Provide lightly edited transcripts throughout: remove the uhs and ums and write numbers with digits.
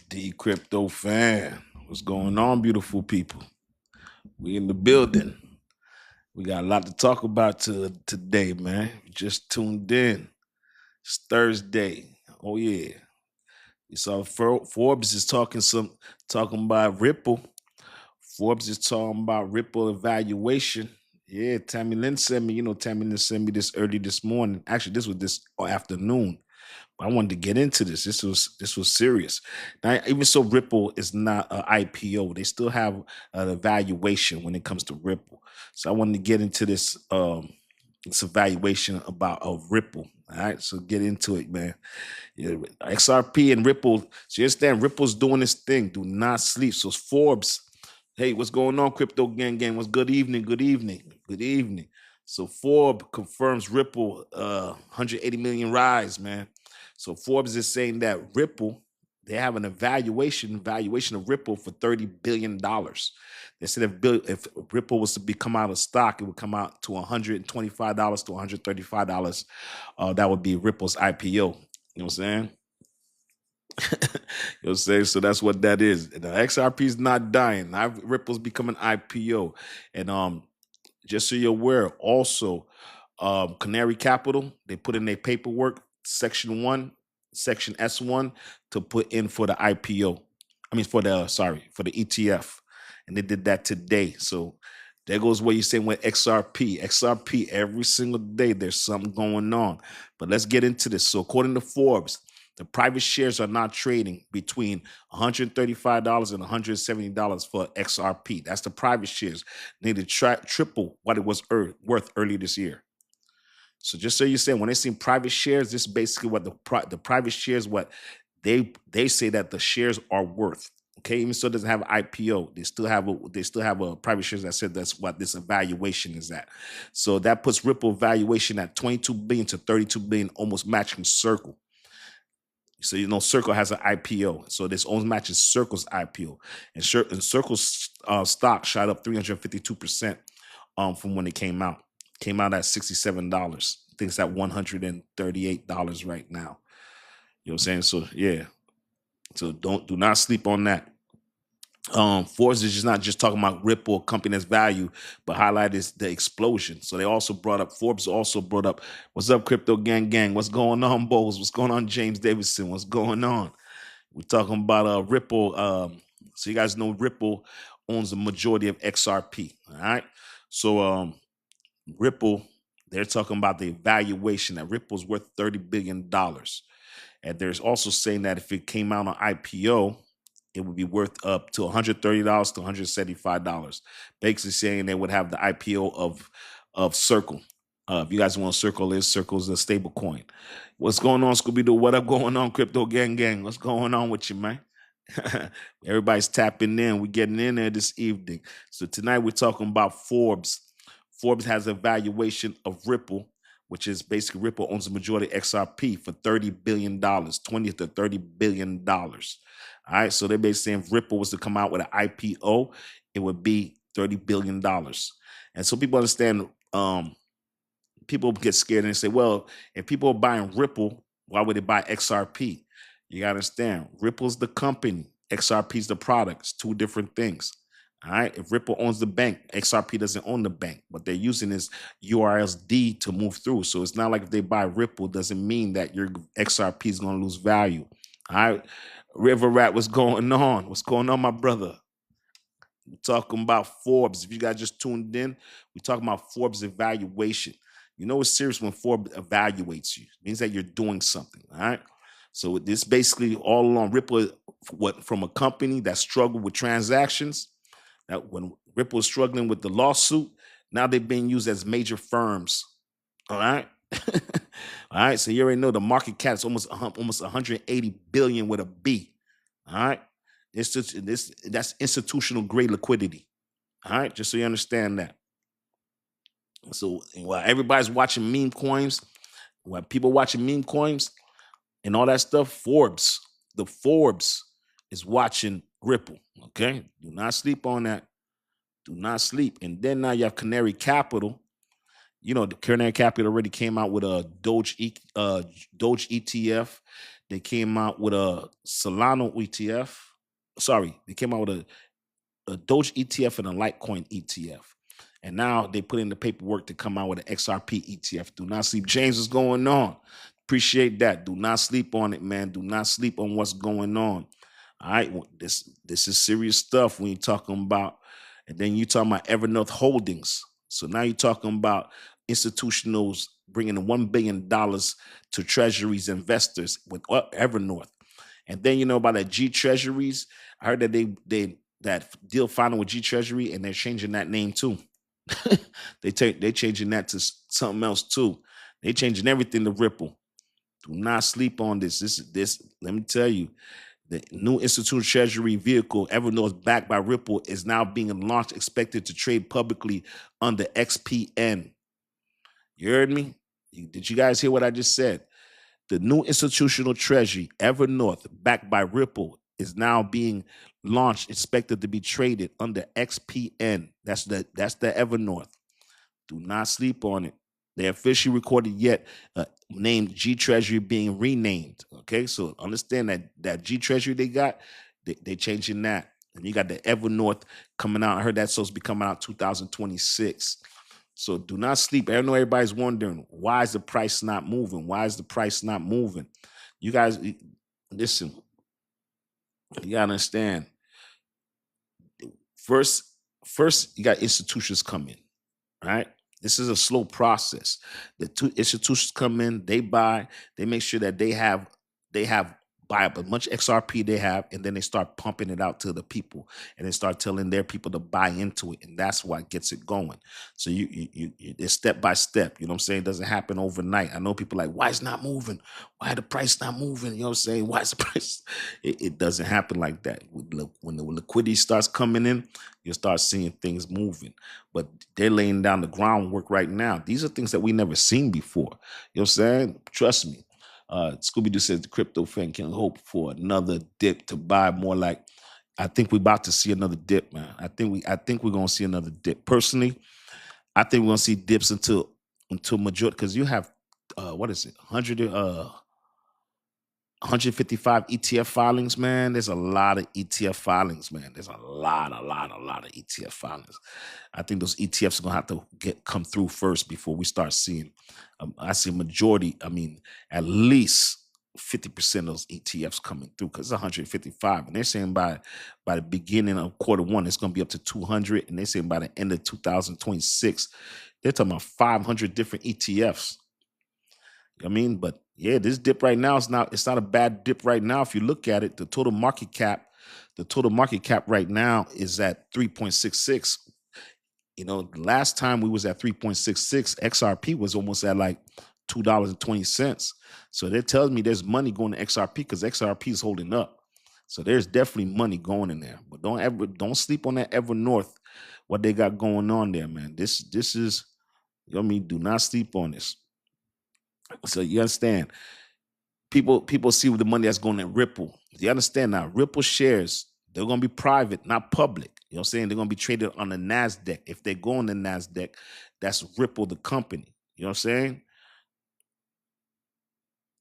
Dcryptofan. What's going on, beautiful people? We in the building. We got a lot to talk about today, man. Just tuned in. It's Thursday. Oh yeah. You saw Forbes is talking about Ripple. Forbes is talking about Ripple evaluation. Yeah, Tammy Lynn sent me, Tammy Lynn sent me this early this morning. Actually, this was this afternoon. I wanted to get into this. This was serious. Now, even so, Ripple is not an IPO. They still have an evaluation when it comes to Ripple. So I wanted to get into this evaluation about of Ripple. All right, so get into it, man. Yeah, XRP and Ripple. So you understand, Ripple's doing this thing. Do not sleep. So Forbes. Hey, what's going on, Crypto Gang? What's good evening? Good evening. Good evening. So Forbes confirms Ripple 180 million rise, man. So Forbes is saying that Ripple, they have an valuation of Ripple for $30 billion. They said if Ripple was to come out of stock, it would come out to $125 to $135. That would be Ripple's IPO. You know what I'm saying? You know what I'm saying? So that's what that is. The XRP is not dying. Ripple's becoming IPO. And just so you're aware, also, Canary Capital, they put in their paperwork, section S1, to put in for the IPO. I mean, for the ETF. And they did that today. So there goes what you're saying with XRP. XRP, every single day, there's something going on. But let's get into this. So according to Forbes, the private shares are not trading between $135 and $170 for XRP. That's the private shares. They need to triple what it was worth earlier this year. So just so you say, when they see private shares, this is basically what the private shares, what they say that the shares are worth. Okay, even so it doesn't have an IPO, they still have a private shares that said that's what this evaluation is at. So that puts Ripple valuation at 22 billion to 32 billion, almost matching Circle. So Circle has an IPO, so this almost matches Circle's IPO, and Circle's stock shot up 352% from when it came out. Came out at $67. I think it's at $138 right now. You know what I'm saying? So yeah. So do not sleep on that. Forbes is just not just talking about Ripple, company that's value, but highlight is the explosion. So Forbes also brought up, what's up, Crypto Gang? What's going on, Bowles? What's going on, James Davidson? What's going on? We're talking about Ripple. So you guys know Ripple owns the majority of XRP. All right. So Ripple, they're talking about the valuation that Ripple's worth $30 billion. And there's also saying that if it came out on IPO, it would be worth up to $130 to $175. Basically saying they would have the IPO of Circle. If you guys want Circle's a stable coin. What's going on, Scooby-Doo? What up going on, Crypto Gang? What's going on with you, man? Everybody's tapping in. We're getting in there this evening. So tonight we're talking about Forbes. Forbes has a valuation of Ripple, which is basically Ripple owns the majority of XRP for $30 billion, $20 to $30 billion. All right, so they're basically saying if Ripple was to come out with an IPO, it would be $30 billion. And so people understand, people get scared and say, well, if people are buying Ripple, why would they buy XRP? You got to understand, Ripple's the company, XRP's the product. It's two different things. All right. If Ripple owns the bank, XRP doesn't own the bank. What they're using is URSD to move through. So it's not like if they buy Ripple, doesn't mean that your XRP is going to lose value. All right. River Rat, what's going on? What's going on, my brother? We're talking about Forbes. If you guys just tuned in, we're talking about Forbes evaluation. You know it's serious when Forbes evaluates you. It means that you're doing something. All right. So this basically all along Ripple, from a company that struggled with transactions. That when Ripple was struggling with the lawsuit, now they're being used as major firms. All right. All right. So you already know the market cap is almost 180 billion with a B. All right. That's institutional grade liquidity. All right. Just so you understand that. So while everybody's watching meme coins, while people watching meme coins and all that stuff, the Forbes is watching Ripple. Okay. Do not sleep on that. Do not sleep. And then now you have Canary Capital. The Canary Capital already came out with a Doge ETF. They came out with a Solana ETF. Sorry, they came out with a Doge ETF and a Litecoin ETF. And now they put in the paperwork to come out with an XRP ETF. Do not sleep. James, what's going on? Appreciate that. Do not sleep on it, man. Do not sleep on what's going on. All right. This is serious stuff when you're talking about, and then you're talking about Evernorth Holdings. So now you're talking about institutionals bringing in $1 billion to treasuries investors with Evernorth. And then you know about that G Treasuries. I heard that they that deal final with G Treasury, and they're changing that name too. they changing that to something else too. They changing everything to Ripple. Do not sleep on this. This. Let me tell you, the new institutional treasury vehicle, Evernorth, backed by Ripple, is now being launched, expected to trade publicly under XPN. You heard me? Did you guys hear what I just said? The new institutional treasury, Evernorth, backed by Ripple, is now being launched, expected to be traded under XPN. That's the Evernorth. Do not sleep on it. They officially recorded yet named G Treasury being renamed. Okay, so understand that G Treasury they got, they changing that. And you got the Evernorth coming out. I heard that's supposed to be coming out 2026. So do not sleep. I know everybody's wondering, why is the price not moving? Why is the price not moving? You guys, listen, you gotta understand. First, you got institutions coming, right? This is a slow process. The two institutions come in, they buy, they make sure that they have buy up as much XRP they have, and then they start pumping it out to the people, and they start telling their people to buy into it, and that's what gets it going. So it's step by step. You know what I'm saying? It doesn't happen overnight. I know people like, why it's not moving? Why the price not moving? You know what I'm saying? Why is the price? It doesn't happen like that. When the liquidity starts coming in, you'll start seeing things moving. But they're laying down the groundwork right now. These are things that we never seen before. You know what I'm saying? Trust me. Scooby-Doo says the crypto fan can hope for another dip to buy more. Like, I think we're about to see another dip, man. I think we're gonna see another dip. Personally, I think we're gonna see dips until majority, because you have what is it, 155 ETF filings, man. There's a lot of ETF filings, man. There's a lot of ETF filings. I think those ETFs are gonna have to come through first before we start seeing. I see majority. I mean, at least 50% of those ETFs coming through, because it's 155, and they're saying by the beginning of Q1 it's gonna be up to 200, and they're saying by the end of 2026 they're talking about 500 different ETFs. I mean, but yeah, this dip right now it's not a bad dip right now. If you look at it, the total market cap right now is at 3.66. You know, the last time we was at 3.66, XRP was almost at like $2.20. So that tells me there's money going to XRP, because XRP is holding up. So there's definitely money going in there. But don't sleep on that Evernorth, what they got going on there, man. This is, you know what I mean? Do not sleep on this. So you understand, people see the money that's going in Ripple. You understand now, Ripple shares, they're going to be private, not public. You know what I'm saying? They're going to be traded on the NASDAQ. If they go on the NASDAQ, that's Ripple, the company. You know what I'm saying?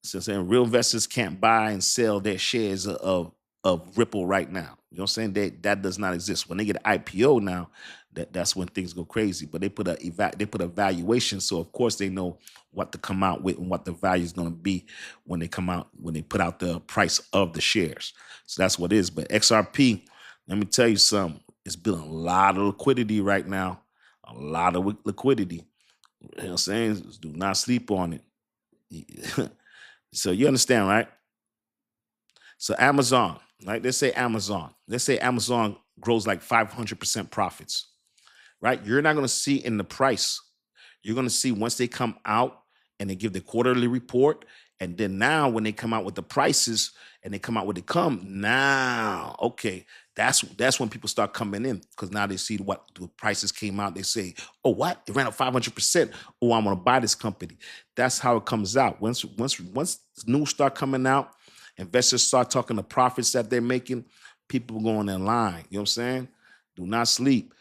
So saying real investors can't buy and sell their shares of Ripple right now. You know what I'm saying? That does not exist. When they get an IPO now, that's when things go crazy. But they put a valuation, so of course they know what to come out with and what the value is going to be when they put out the price of the shares. So that's what it is. But XRP, let me tell you something. It's building a lot of liquidity right now. A lot of liquidity. You know what I'm saying? Do not sleep on it. So you understand, right? So Amazon, right? Let's say Amazon grows like 500% profits, right? You're not going to see in the price. You're going to see once they come out and they give the quarterly report. And then now when they come out with the prices and they come out with now, okay, that's when people start coming in, because now they see what the prices came out. They say, oh, what? It ran up 500%. Oh, I'm going to buy this company. That's how it comes out. Once news start coming out, investors start talking the profits that they're making, people going in line. You know what I'm saying? Do not sleep.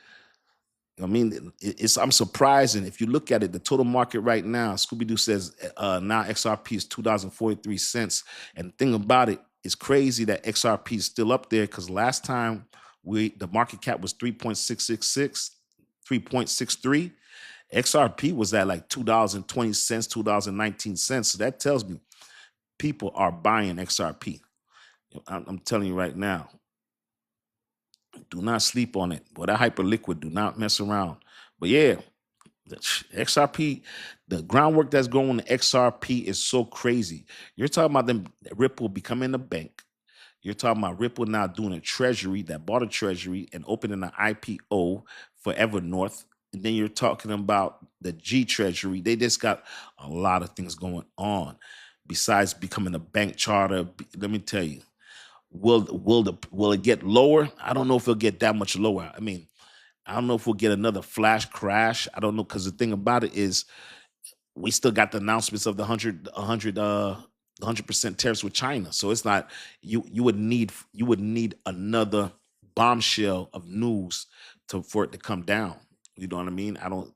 I mean, I'm surprised. And if you look at it, the total market right now, Scooby Doo says now XRP is $2.43. And the thing about it, it's crazy that XRP is still up there because last time the market cap was 3.666, 3.63. XRP was at like $2.20, $2.19. So that tells me people are buying XRP. I'm telling you right now, do not sleep on it. Boy, that hyperliquid, do not mess around. But yeah, the XRP, the groundwork that's going on in XRP is so crazy. You're talking about them Ripple becoming a bank. You're talking about Ripple now doing a treasury that bought a treasury and opening an IPO for Evernorth. And then you're talking about the G Treasury. They just got a lot of things going on besides becoming a bank charter. Let me tell you, will it get lower? I don't know if it'll get that much lower. I mean, I don't know if we'll get another flash crash. I don't know, because the thing about it is we still got the announcements of the 100% tariffs with China. So it's not, you would need another bombshell of news for it to come down. You know what I mean? I don't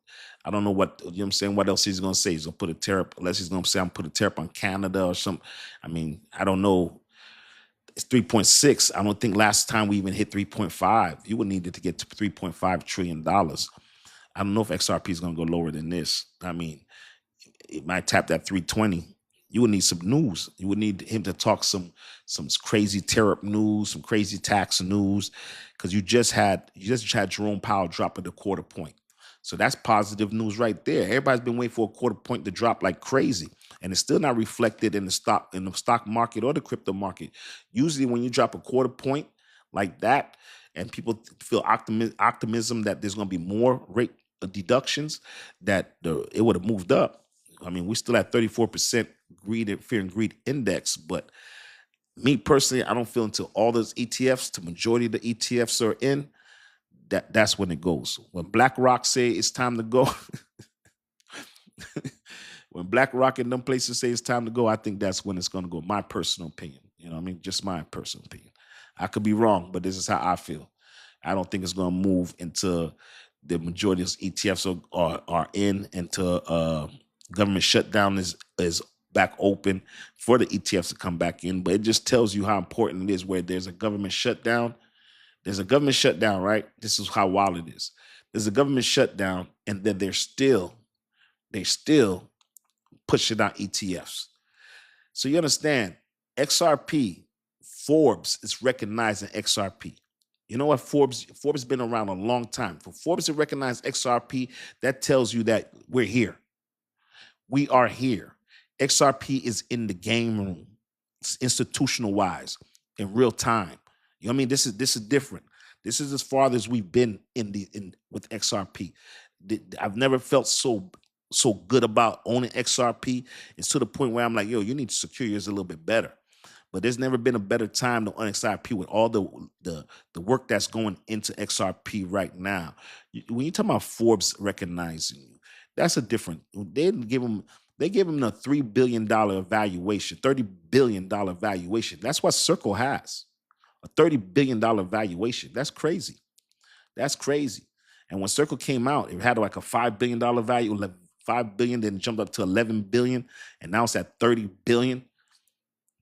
know what, you know what I'm saying, what else he's gonna say. He's gonna put a tariff, unless he's gonna say I'm put a tariff on Canada or something. I mean, I don't know. It's 3.6. I don't think last time we even hit 3.5. You would need it to get to $3.5 trillion. I don't know if XRP is going to go lower than this. I mean, it might tap that 320. You would need some news. You would need him to talk some crazy tariff news, some crazy tax news, because you just had Jerome Powell drop at the quarter point. So that's positive news right there. Everybody's been waiting for a quarter point to drop like crazy, and it's still not reflected in the stock market or the crypto market. Usually, when you drop a quarter point like that, and people feel optimism that there's going to be more rate deductions, that it would have moved up. I mean, we're still at 34% fear and greed index, but me personally, I don't feel until all those ETFs, the majority of the ETFs are in, that's when it goes. When BlackRock say it's time to go, when BlackRock and them places say it's time to go, I think that's when it's going to go. My personal opinion, you know what I mean? Just my personal opinion. I could be wrong, but this is how I feel. I don't think it's going to move until the majority of ETFs are in, until government shutdown is back open for the ETFs to come back in. But it just tells you how important it is where there's a government shutdown. There's a government shutdown, right? This is how wild it is. There's a government shutdown, and then they're still pushing out ETFs. So you understand, XRP, Forbes is recognizing XRP. You know what? Forbes has been around a long time. For Forbes to recognize XRP, that tells you that we're here. We are here. XRP is in the game room, institutional wise, in real time. You know what I mean? This is different. This is as far as we've been with XRP. I've never felt so good about owning XRP. It's to the point where I'm like, yo, you need to secure yours a little bit better. But there's never been a better time to own XRP with all the work that's going into XRP right now. When you talk about Forbes recognizing you, that's a different. They gave him a $3 billion valuation, $30 billion valuation. That's what Circle has, a $30 billion valuation. That's crazy. That's crazy. And when Circle came out, it had like a $5 billion value, 5 billion, then jumped up to 11 billion, and now it's at 30 billion.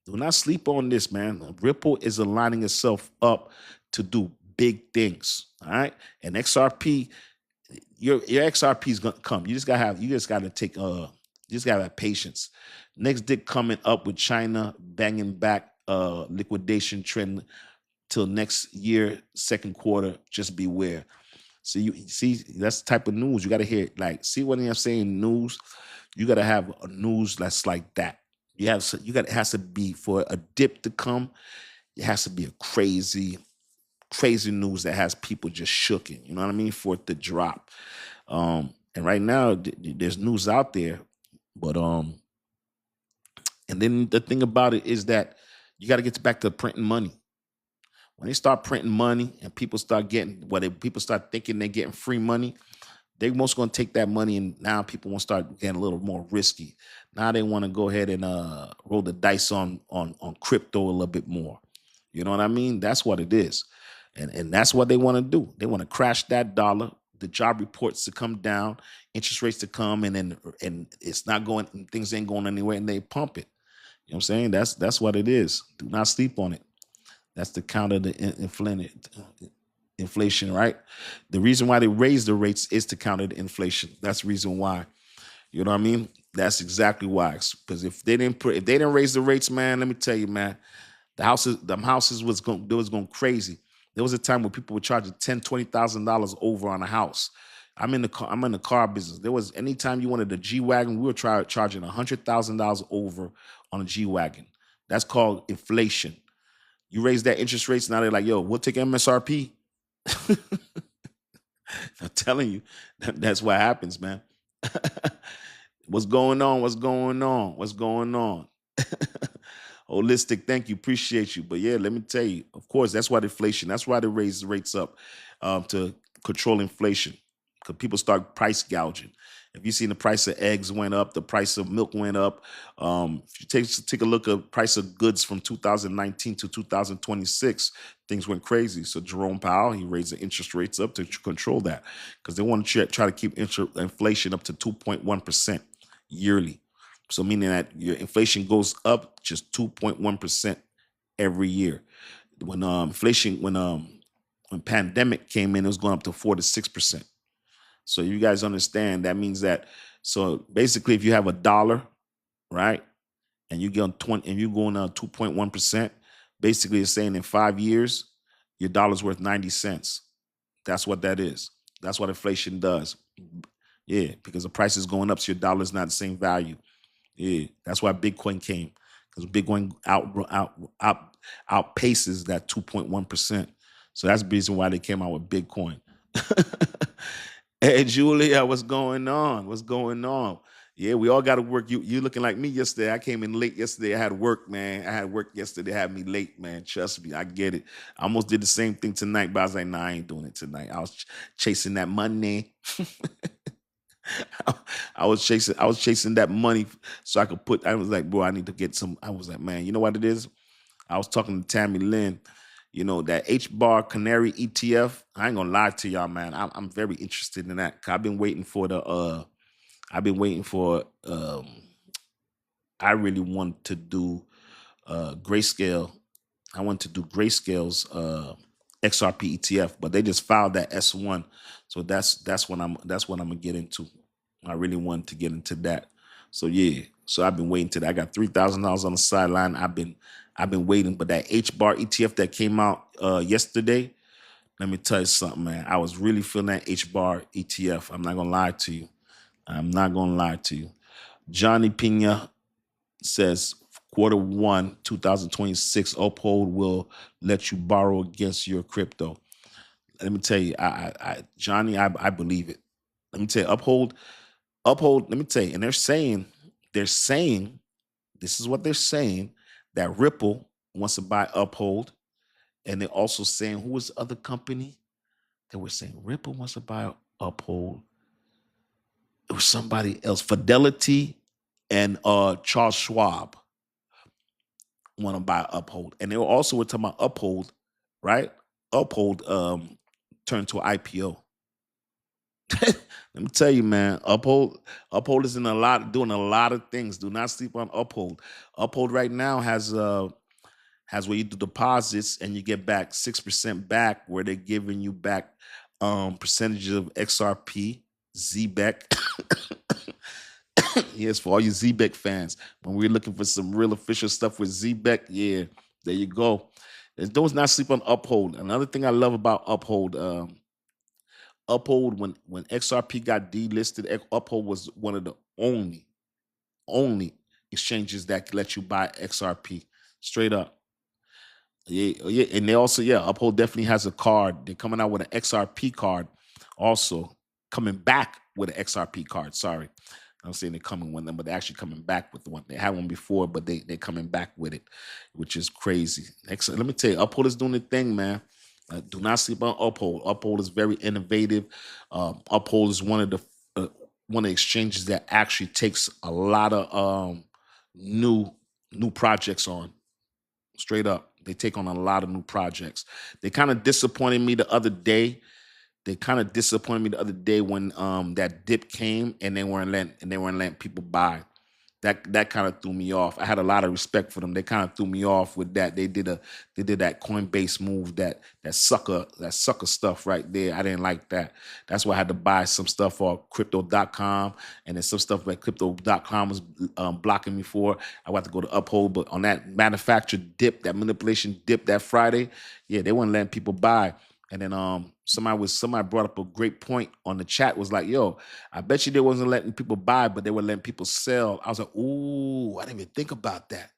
Do not sleep on this, man. Ripple is aligning itself up to do big things. All right. And XRP, your XRP is gonna come. You just gotta have patience. Next dick coming up with China banging back liquidation trend till next year, second quarter. Just beware. So you see, that's the type of news you got to hear. Like, see what I'm saying? News, you got to have a news that's like that. It has to be, for a dip to come. It has to be a crazy news that has people just shooking. You know what I mean? For it to drop. And right now, there's news out there, but and then the thing about it is that you got to get back to printing money. When they start printing money and people start people start thinking they're getting free money, they're most going to take that money, and now people want to start getting a little more risky. Now they want to go ahead and roll the dice on crypto a little bit more. You know what I mean? That's what it is. And that's what they want to do. They want to crash that dollar, the job reports to come down, interest rates to come, and it's not going, things ain't going anywhere, and they pump it. You know what I'm saying? That's what it is. Do not sleep on it. That's the counter the inflation, right? The reason why they raise the rates is to counter the inflation. That's the reason why. You know what I mean? That's exactly why. Because if they didn't raise the rates, man, let me tell you, man, them houses was going crazy. There was a time when people were charging $10,000, $20,000 over on a house. I'm in the car business. There was anytime you wanted a G wagon, we were charging $100,000 over on a G wagon. That's called inflation. You raise that interest rates, now they're like, yo, we'll take MSRP. I'm telling you, that's what happens, man. What's going on? What's going on? What's going on? Holistic, thank you, appreciate you. But yeah, let me tell you, of course, that's why inflation. That's why they raise the rates up to control inflation, because people start price gouging. If you seen the price of eggs went up, the price of milk went up. If you take a look at price of goods from 2019 to 2026, things went crazy. So Jerome Powell, he raised the interest rates up to control that, because they want to try to keep inflation up to 2.1% yearly. So meaning that your inflation goes up just 2.1% every year. When when pandemic came in, it was going up to 4 to 6%. So you guys understand that means that, so basically if you have $1, right, and you get on 20 and you're going on 2.1%, basically it's saying in 5 years your dollar's worth 90 cents. That's what that is. That's what inflation does. Yeah, because the price is going up, so your dollar's not the same value. Yeah, that's why Bitcoin came, because Bitcoin outpaces that 2.1%. So that's the reason why they came out with Bitcoin. Hey Julia, what's going on? What's going on? Yeah, we all got to work. You looking like me yesterday. I came in late yesterday. I had work, man. I had work yesterday. Had me late, man. Trust me, I get it. I almost did the same thing tonight, but I was like, nah, I ain't doing it tonight. I was chasing that money. I was chasing that money so I could I was like, bro, I need to get some. I was like, man, you know what it is? I was talking to Tammy Lynn, that H-bar Canary ETF. I ain't gonna lie to y'all, man. I'm very interested in that. I've been waiting for I really want to do Grayscale. I want to do Grayscale's XRP ETF, but they just filed that S1. So that's what I'm gonna get into. I really want to get into that. So yeah. So I've been waiting to that. I got $3,000 on the sideline. I've been waiting, but that H-bar ETF that came out yesterday, let me tell you something, man. I was really feeling that H-bar ETF. I'm not gonna lie to you. I'm not gonna lie to you. Johnny Pina says Q1 2026 Uphold will let you borrow against your crypto. Let me tell you, Johnny, I believe it. Let me tell you, Uphold. Let me tell you, and they're saying, this is what they're saying, that Ripple wants to buy Uphold, and they're also saying, who was the other company that were saying Ripple wants to buy Uphold? It was somebody else, Fidelity and Charles Schwab want to buy Uphold, and they were talking about Uphold, right? Uphold turned to an IPO. Let me tell you, man, Uphold is doing a lot of things. Do not sleep on Uphold. Uphold right now has where you do deposits and you get back 6% back, where they're giving you back percentages of XRP, ZBEC. Yes, for all you ZBEC fans, when we're looking for some real official stuff with ZBEC, yeah, there you go. Don't not sleep on Uphold. Another thing I love about Uphold, Uphold, when XRP got delisted, Uphold was one of the only exchanges that let you buy XRP straight up. Yeah, yeah, and they also, Uphold definitely has a card. They're coming out with an XRP card, also coming back with an XRP card. Sorry, I'm saying they're coming with them, but they're actually coming back with the one. They had one before, but they're coming back with it, which is crazy. Let me tell you, Uphold is doing the thing, man. Do not sleep on Uphold. Uphold is very innovative. Uphold is one of the exchanges that actually takes a lot of new projects on. Straight up, they take on a lot of new projects. They kind of disappointed me the other day they kind of disappointed me the other day when that dip came and they weren't letting people buy. That kind of threw me off. I had a lot of respect for them. They kind of threw me off with that. They did that Coinbase move, that sucker stuff right there. I didn't like that. That's why I had to buy some stuff off crypto.com, and then some stuff that crypto.com was blocking me for. I had to go to Uphold, but on that manufactured dip, that manipulation dip that Friday, yeah, they weren't letting people buy. And then somebody brought up a great point on the chat, was like, yo, I bet you they wasn't letting people buy, but they were letting people sell. I was like, ooh, I didn't even think about that.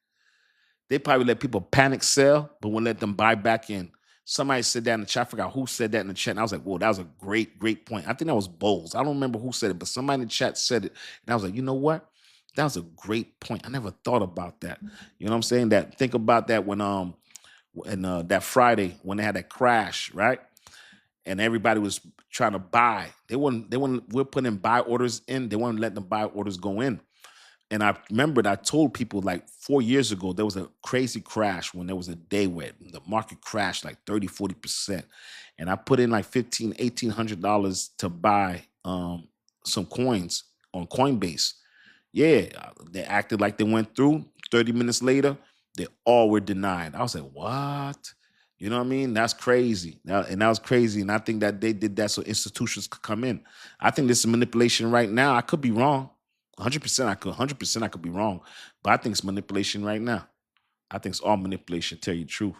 They probably let people panic sell, but wouldn't let them buy back in. Somebody said that in the chat. I forgot who said that in the chat. And I was like, whoa, that was a great, great point. I think that was Bowles. I don't remember who said it, but somebody in the chat said it. And I was like, you know what? That was a great point. I never thought about that. You know what I'm saying? Think about that when that Friday when they had that crash, right? And everybody was trying to buy. We're putting buy orders in. They weren't letting the buy orders go in. And I remembered I told people like 4 years ago, there was a crazy crash when there was a day where the market crashed like 30-40%. And I put in like $1,800 to buy some coins on Coinbase. Yeah, they acted like they went through. 30 minutes later, they all were denied. I was like, what? You know what I mean? That's crazy. And that was crazy. And I think that they did that so institutions could come in. I think this is manipulation right now. I could be wrong. 100% I could be wrong. But I think it's manipulation right now. I think it's all manipulation, tell you the truth.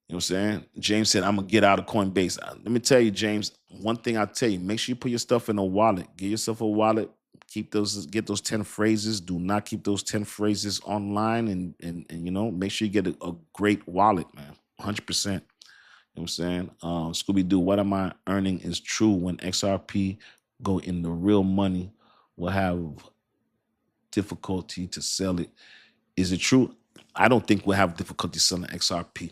You know what I'm saying? James said, I'm going to get out of Coinbase. Let me tell you, James, one thing I'll tell you, make sure you put your stuff in a wallet. Get yourself a wallet. Get those 10 phrases. Do not keep those 10 phrases online, and make sure you get a great wallet, man. 100%. You know what I'm saying? Scooby-Doo, what am I earning is true. When XRP go in the real money, we'll have difficulty to sell it. Is it true? I don't think we'll have difficulty selling XRP.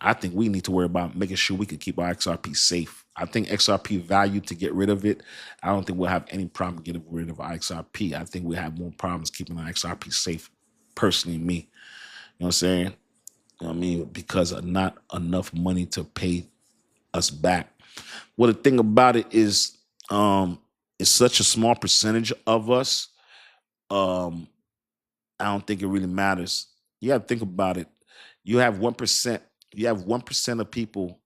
I think we need to worry about making sure we can keep our XRP safe. I think XRP value to get rid of it. I don't think we'll have any problem getting rid of our XRP. I think we have more problems keeping our XRP safe. Personally, me. You know what I'm saying? You know what I mean? Because of not enough money to pay us back. Well, the thing about it is, it's such a small percentage of us. Um, I don't think it really matters. You got to think about it. You have 1%. You have 1% of people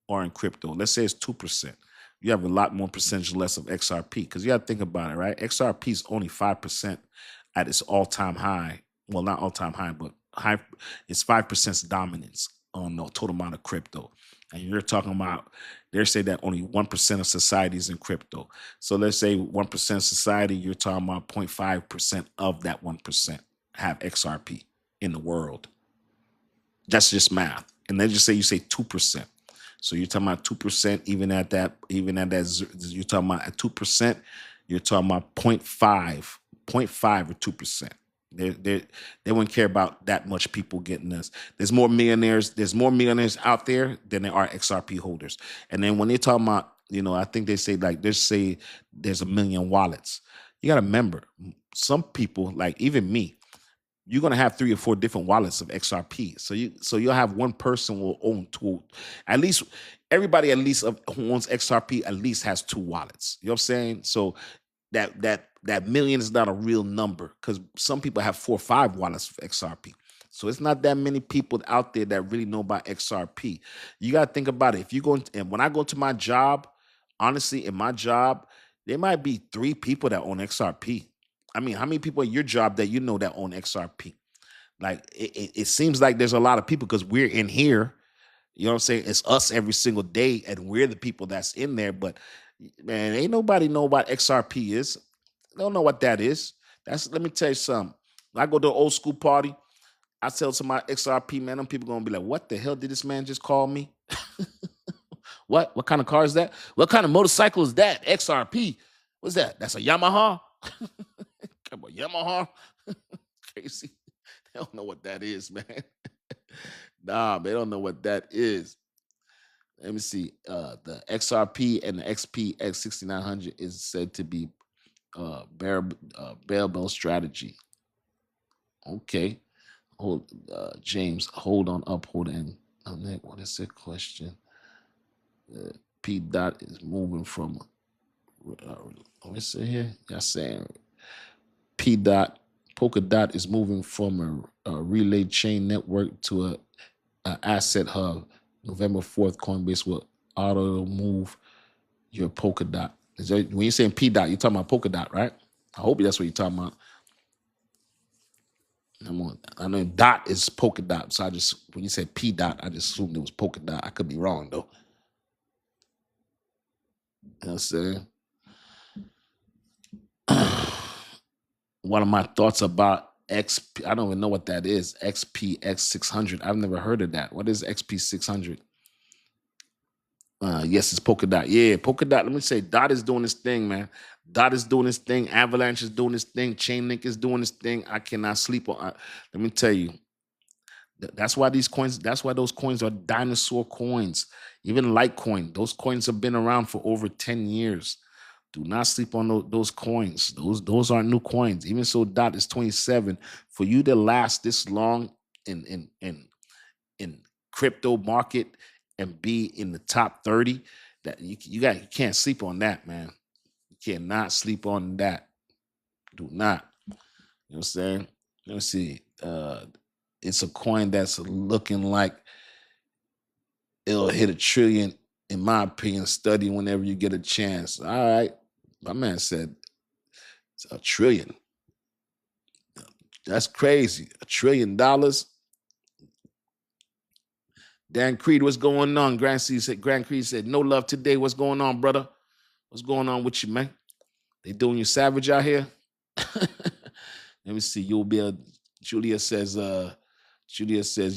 are in crypto. Let's say it's 2%. You have a lot more percentage less of XRP, because you got to think about it, right? XRP is only 5% at its all-time high. Well, not all-time high, but high. It's 5% dominance on the total amount of crypto. And you're talking about, they say that only 1% of society is in crypto. So let's say 1% of society, you're talking about 0.5% of that 1% have XRP in the world. That's just math. And then you say 2%. So you're talking about 2%, even at that, you're talking about at 2%, you're talking about 0.5 or 2%. They wouldn't care about that much people getting this. There's more millionaires out there than there are XRP holders. And then when they're talking about, I think they say there's a million wallets. You got to remember, some people, like even me, you're gonna have 3 or 4 different wallets of XRP. So you'll have one person will own 2. At least everybody who owns XRP at least has 2 wallets. You know what I'm saying? So that million is not a real number, because some people have 4 or 5 wallets of XRP. So it's not that many people out there that really know about XRP. You gotta think about it. If you go and when I go to my job, honestly, in my job, there might be 3 people that own XRP. I mean, how many people at your job that that own XRP? Like, it seems like there's a lot of people, because we're in here. You know what I'm saying? It's us every single day, and we're the people that's in there. But man, ain't nobody know what XRP is. They don't know what that is. Let me tell you something. When I go to an old school party, I tell to my XRP, man, them people gonna be like, what the hell did this man just call me? What? What kind of car is that? What kind of motorcycle is that? XRP. What's that? That's a Yamaha? Come on, Yamaha. Crazy. They don't know what that is, man. Nah, they don't know what that is. Let me see. The XRP and the XPX 6900 is said to be barbell strategy. Okay. James, hold on up, hold on. What is the question? P dot is moving from. Let me see here. Y'all saying P dot Polkadot is moving from a relay chain network to a asset hub. November 4th, Coinbase will auto move your Polkadot. When you're saying P dot, you're talking about Polkadot, right? I hope that's what you're talking about. I know dot is polka dot, so when you said P dot, I just assumed it was polka dot. I could be wrong though. You know what I'm saying? One of my thoughts about XP, I don't even know what that is. XPX 600. I've never heard of that. What is XP 600? Yes, it's Polkadot. Yeah, Polkadot. Let me say, Dot is doing this thing, man. Dot is doing this thing. Avalanche is doing this thing. Chainlink is doing this thing. I cannot sleep on. Let me tell you, that's why these coins. That's why those coins are dinosaur coins. Even Litecoin, those coins have been around for over 10 years. Do not sleep on those coins. Those aren't new coins. Even so, Dot is 27. For you to last this long in crypto market and be in the top 30, that you can't sleep on that, man. You cannot sleep on that. Do not. You know what I'm saying? Let me see. It's a coin that's looking like it'll hit 1 trillion, in my opinion. Study whenever you get a chance. All right. My man said it's 1 trillion. That's crazy. $1 trillion. Dan Creed, what's going on? Grand Creed said, no love today. What's going on, brother? What's going on with you, man? They doing you savage out here? Let me see. Julia says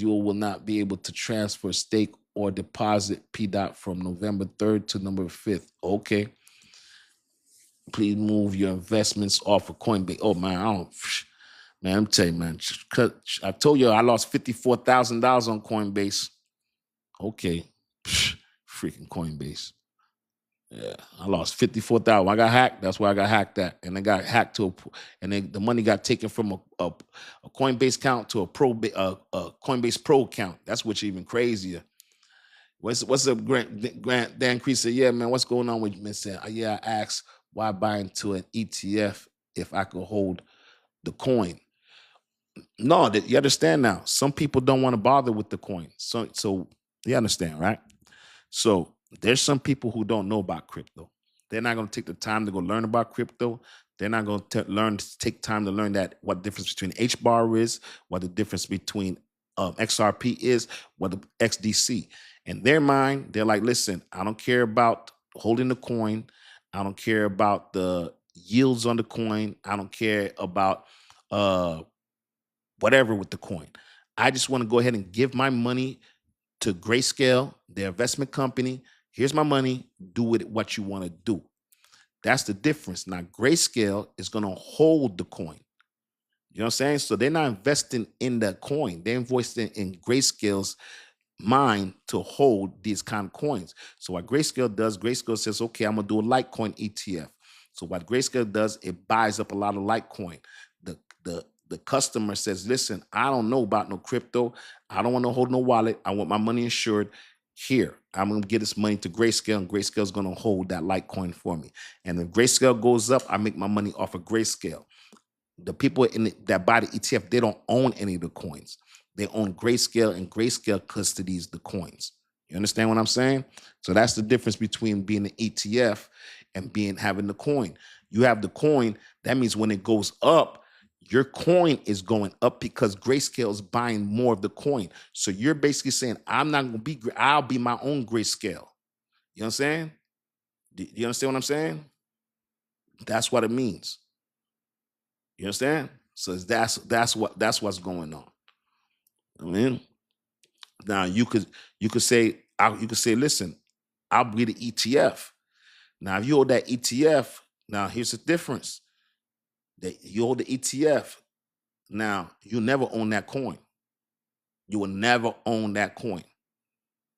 you will not be able to transfer, stake, or deposit P dot from November 3rd to November 5th. Okay. Please move your investments off of Coinbase. Oh man, man, I'm telling you, man. I told you I lost $54,000 on Coinbase. Okay. Freaking Coinbase. Yeah, I lost 54,000. I got hacked. That's why I got hacked at, and I got hacked and then the money got taken from a Coinbase account to a Coinbase Pro account. That's what's even crazier. What's up, Grant? Dan Crease said, yeah, man. What's going on with you, man? Said, yeah, I asked why buy into an ETF if I could hold the coin. No, you understand now. Some people don't want to bother with the coin, so you understand, right? So there's some people who don't know about crypto. They're not going to take the time to go learn about crypto. They're not going to take time to learn that what the difference between HBAR is, what the difference between XRP is, what the XDC. In their mind, they're like, listen, I don't care about holding the coin. I don't care about the yields on the coin. I don't care about whatever with the coin. I just want to go ahead and give my money to Grayscale, their investment company. Here's my money. Do with it what you want to do. That's the difference. Now, Grayscale is going to hold the coin. You know what I'm saying? So they're not investing in the coin. They're investing in Grayscale's mind to hold these kind of coins. So what Grayscale does, Grayscale says, okay, I'm going to do a Litecoin ETF. So what Grayscale does, it buys up a lot of Litecoin. The customer says, listen, I don't know about no crypto. I don't want to hold no wallet. I want my money insured. Here, I'm going to get this money to Grayscale, and Grayscale is going to hold that Litecoin for me. And if Grayscale goes up, I make my money off of Grayscale. The people that buy the ETF, they don't own any of the coins. They own Grayscale, and Grayscale custodies the coins. You understand what I'm saying? So that's the difference between being an ETF and having the coin. You have the coin. That means when it goes up, your coin is going up because Grayscale is buying more of the coin. So you're basically saying, I'm not going to be, I'll be my own Grayscale. You know what I'm saying? Do you understand what I'm saying? That's what it means. You understand? So that's what's going on. I mean, now you could say, listen, I'll be the ETF. Now, if you hold that ETF, now here's the difference. That you hold the ETF, now you never own that coin. You will never own that coin.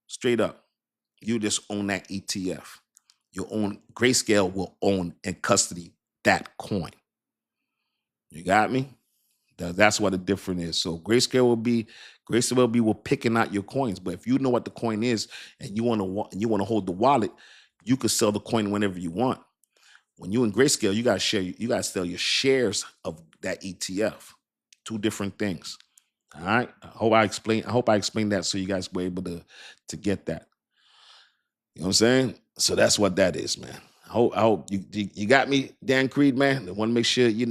Straight up. You just own that ETF. You own Grayscale will own and custody that coin. You got me? That's what the difference is. So Grayscale will be picking out your coins. But if you know what the coin is and you want to hold the wallet, you could sell the coin whenever you want. When you in Grayscale, you got to share. You got to sell your shares of that ETF. Two different things. All right. I hope I explained that so you guys were able to get that. You know what I'm saying? So that's what that is, man. I hope you got me, Dan Creed, man. I want to make sure you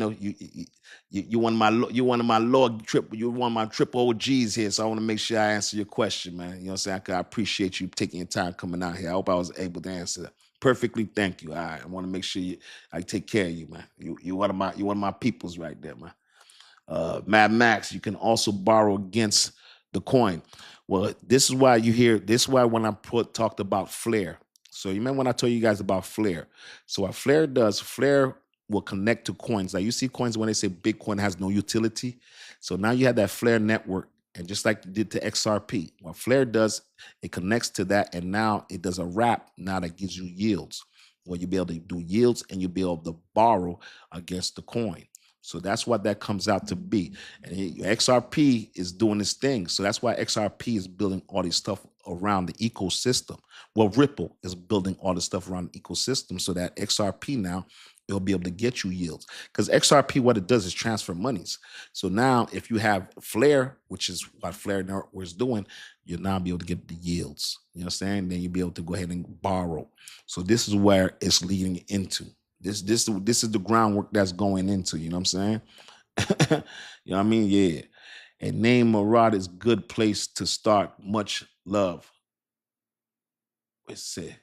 one of my triple OGs here. So I want to make sure I answer your question, man. You know what I'm saying? I appreciate you taking your time coming out here. I hope I was able to answer that perfectly. Thank you. All right. I want to make sure I take care of you, man. You one of my peoples right there, man. Mad Max, you can also borrow against the coin. Well, this is why when I talked about Flare. So you remember when I told you guys about Flare? So what Flare does, Flare will connect to coins. Like you see coins when they say Bitcoin has no utility. So now you have that Flare network, and just like you did to XRP, what Flare does, it connects to that, and now it does a wrap now that gives you yields. Where you'll be able to do yields and you'll be able to borrow against the coin. So that's what that comes out to be. And XRP is doing this thing. So that's why XRP is building all this stuff around the ecosystem. Well, Ripple is building all this stuff around the ecosystem so that XRP now, it'll be able to get you yields. Because XRP, what it does is transfer monies. So now if you have Flare, which is what Flare Network is doing, you'll now be able to get the yields. You know what I'm saying? Then you'll be able to go ahead and borrow. So this is where it's leading into. This is the groundwork that's going into, you know what I'm saying? You know what I mean? Yeah. And name Murad is good place to start. Much love. Let's see.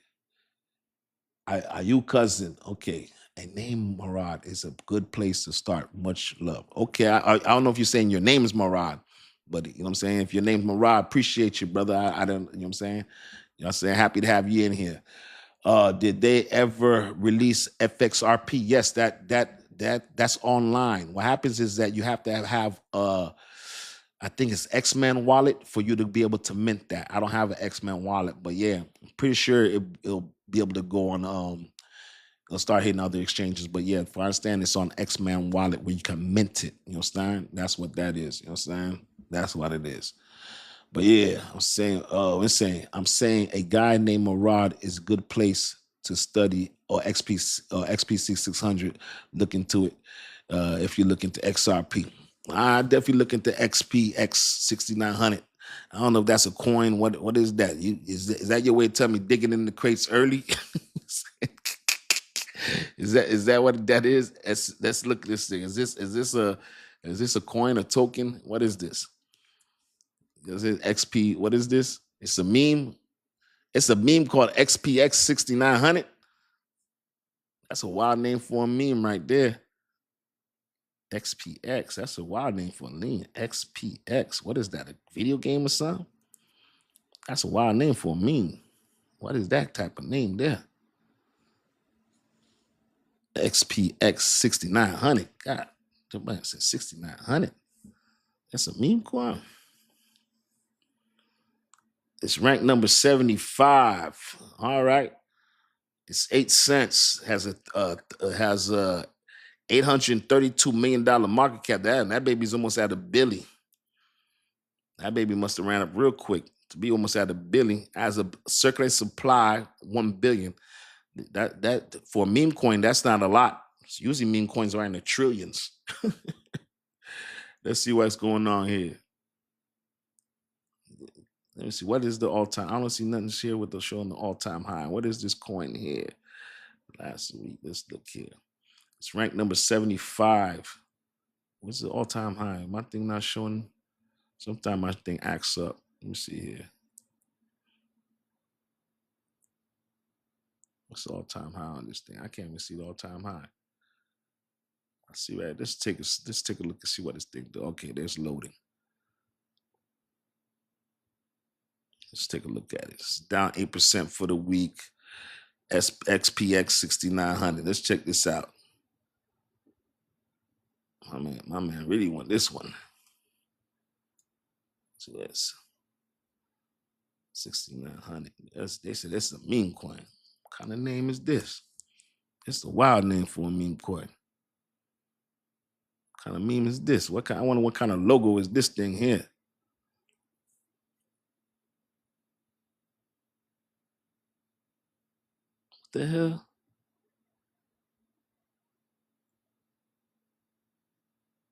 Are you cousin? Okay. And name Murad is a good place to start. Much love. Okay. I don't know if you're saying your name is Murad, but you know what I'm saying? If your name's Murad, appreciate you, brother. I don't, you know what I'm saying? You know what I'm saying? Happy to have you in here. Did they ever release FXRP? Yes, that's online. What happens is that you have to have I think it's X-Men wallet for you to be able to mint that. I don't have an X-Men wallet, but yeah, I'm pretty sure it'll be able to go on it'll start hitting other exchanges. But yeah, if I understand, it's on X-Men wallet where you can mint it. You know what I'm saying? That's what that is. You know what I'm saying? That's what it is. But yeah, I'm saying a guy named Murad is a good place to study, or XPC 600. Look into it if you look into XRP. I definitely look into XPX 6900. I don't know if that's a coin. What is that? Is that your way of telling me digging in the crates early? Is that what that is? Let's look at this thing. Is this a coin, a token? What is this? Is it XP? What is this? It's a meme. It's a meme called XPX 6900. That's a wild name for a meme right there. XPX. That's a wild name for a meme. XPX. What is that? A video game or something? That's a wild name for a meme. What is that type of name there? XPX 6900. God, somebody said 6900. That's a meme coin. It's ranked number 75. All right. It's 8 cents. Has a $832 million market cap. That baby's almost at $1 billion. That baby must have ran up real quick to be almost at $1 billion. As a circulating supply, 1 billion. That for a meme coin, that's not a lot. Usually meme coins are in the trillions. Let's see what's going on here. Let me see. What is the all-time? I don't see nothing here with the showing the all-time high. What is this coin here? Last week. Let's look here. It's ranked number 75. What's the all-time high? My thing not showing. Sometimes my thing acts up. Let me see here. What's the all-time high on this thing? I can't even see the all-time high. I see right. Let's take a look and see what this thing does. Okay, there's loading. Let's take a look at it. It's down 8% for the week. XPX 6900. Let's check this out. My man really want this one. So that's 6,900. They said that's a meme coin. What kind of name is this? It's a wild name for a meme coin. What kind of meme is this? I wonder what kind of logo is this thing here? What The hell?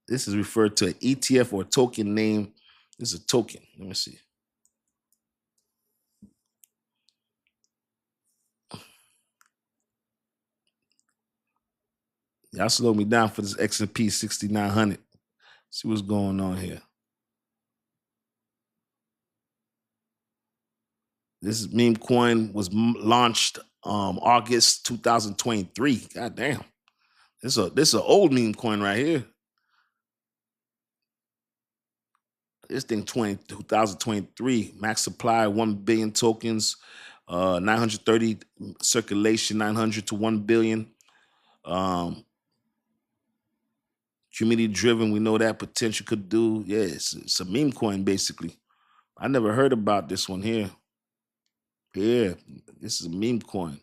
This is referred to an ETF or token name. This is a token. Let me see. Y'all slow me down for this X&P 6900. See what's going on here. This meme coin was launched August 2023. God damn. This is an old meme coin right here. This thing 2023 max supply 1 billion tokens, 930 circulation, 900 to 1 billion. Community driven, we know that potential could do. Yeah, it's a meme coin basically. I never heard about this one here. Yeah, this is a meme coin.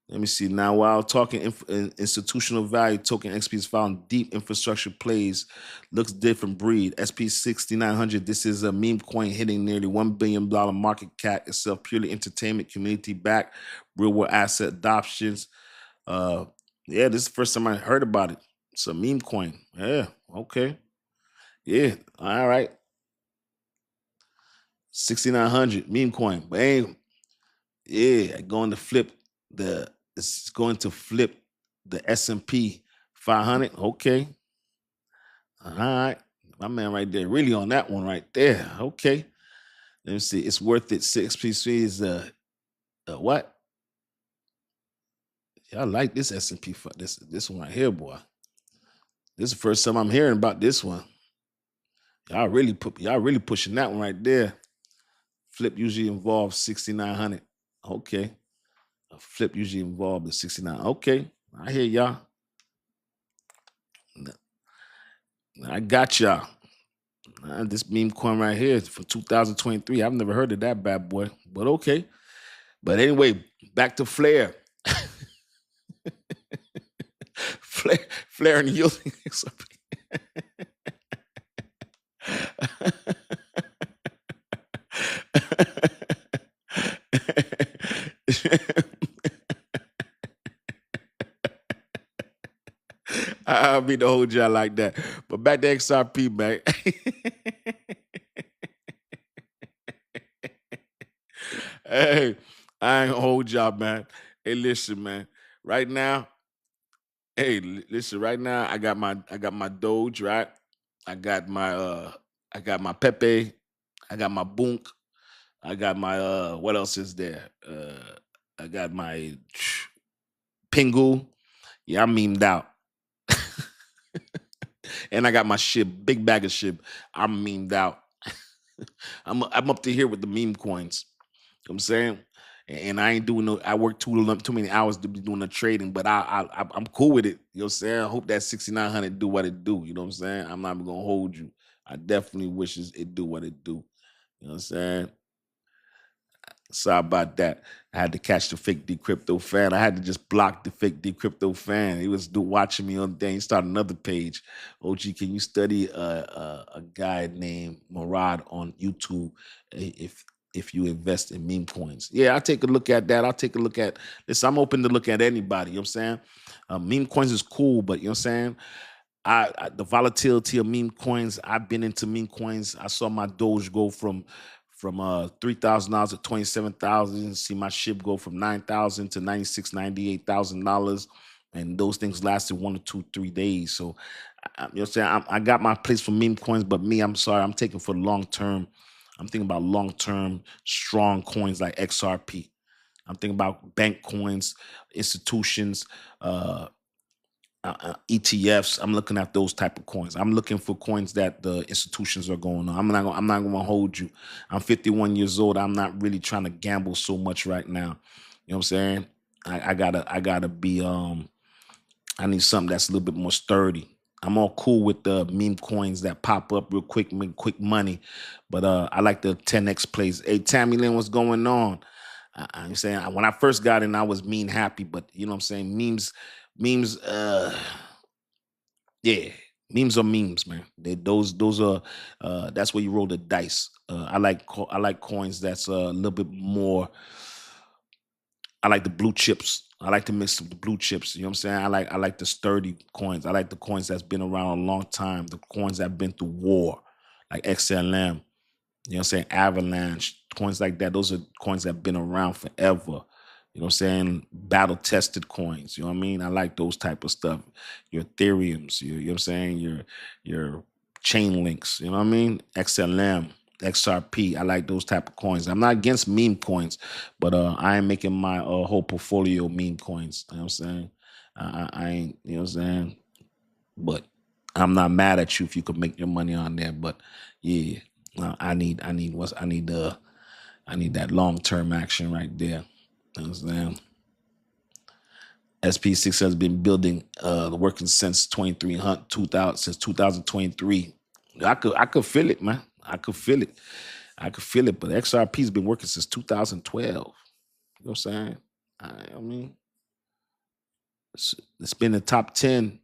Let me see. Now, while talking institutional value, token XP is found deep infrastructure plays, looks different breed. SP 6900, this is a meme coin hitting nearly $1 billion market cap itself, purely entertainment, community backed, real world asset adoptions. Yeah, this is the first time I heard about it. It's a meme coin. Yeah, okay. Yeah, all right. 6900 meme coin. But ain't, yeah, going to flip it's going to flip the S&P 500. Okay. All right. My man right there, really on that one right there. Okay. Let me see. It's worth it. 6PC is what? Yeah, I like this S&P this one right here, boy. This is the first time I'm hearing about this one. Y'all really pushing that one right there. Flip usually involves 6,900. Okay. A flip usually involved in 69. Okay. I hear y'all. I got y'all. This meme coin right here is from 2023. I've never heard of that bad boy, but okay. But anyway, back to Flair. Flair and yielding. I'll be the whole job like that. But back to XRP, man. Hey, I ain't gonna hold y'all, man. Hey, listen, man. Right now, hey, listen. Right now, I got my Doge, right? I got my I got my Pepe. I got my Boonk. I got my what else is there? I got my Pingu. Yeah, I'm memed out. And I got my shib, big bag of shib. I'm memed out. I'm up to here with the meme coins. You know what I'm saying? And I ain't doing no. I work too many hours to be doing the trading, but I'm cool with it. You know what I'm saying? I hope that 6,900 do what it do. You know what I'm saying? I'm not even gonna hold you. I definitely wish it do what it do. You know what I'm saying? Sorry about that. I had to catch the fake Dcryptofan. I had to just block the fake Dcryptofan. He was watching me on the day. He started another page. OG, can you study a guy named Murad on YouTube if you invest in meme coins? Yeah, I'll take a look at that. I'll take a look at this. I'm open to look at anybody. You know what I'm saying? Meme coins is cool, but you know what I'm saying? The volatility of meme coins. I've been into meme coins. I saw my Doge go from $3,000 to 27,000. See my ship go from 9,000 to 96, $98,000, and those things lasted 1 to 2, 3 days. So, you know what I'm saying? I got my place for meme coins, but me, I'm sorry, I'm taking for long term. I'm thinking about long term, strong coins like XRP. I'm thinking about bank coins, institutions, ETFs. I'm looking at those type of coins. I'm looking for coins that the institutions are going on. I'm not going to hold you. I'm 51 years old. I'm not really trying to gamble so much right now. You know what I'm saying? I gotta be I need something that's a little bit more sturdy. I'm all cool with the meme coins that pop up real quick, make quick money, but I like the 10x plays. Hey, Tammy Lynn, what's going on? I'm saying when I first got in, I was mean happy, but you know what I'm saying? Memes, yeah, memes are memes, man. Those are that's where you roll the dice. I like coins that's a little bit more I like the blue chips. I like to mix the blue chips. You know what I'm saying? I like the sturdy coins. I like the coins that's been around a long time. The coins that have been through war, like XLM. You know what I'm saying? Avalanche, coins like that. Those are coins that have been around forever. You know what I'm saying? Battle tested coins. You know what I mean? I like those type of stuff. Your Ethereums, you know what I'm saying? Your chain links, you know what I mean? XLM, XRP. I like those type of coins. I'm not against meme coins, but I am making my whole portfolio meme coins. You know what I'm saying? I ain't, you know what I'm saying? But I'm not mad at you if you could make your money on there. But yeah, I need that long term action right there. You know what I'm saying? SP6 has been building, working since 2300, 2000, since 2023. I could feel it, man. I could feel it. I could feel it. But XRP's been working since 2012. You know what I'm saying? I mean, it's been the top 10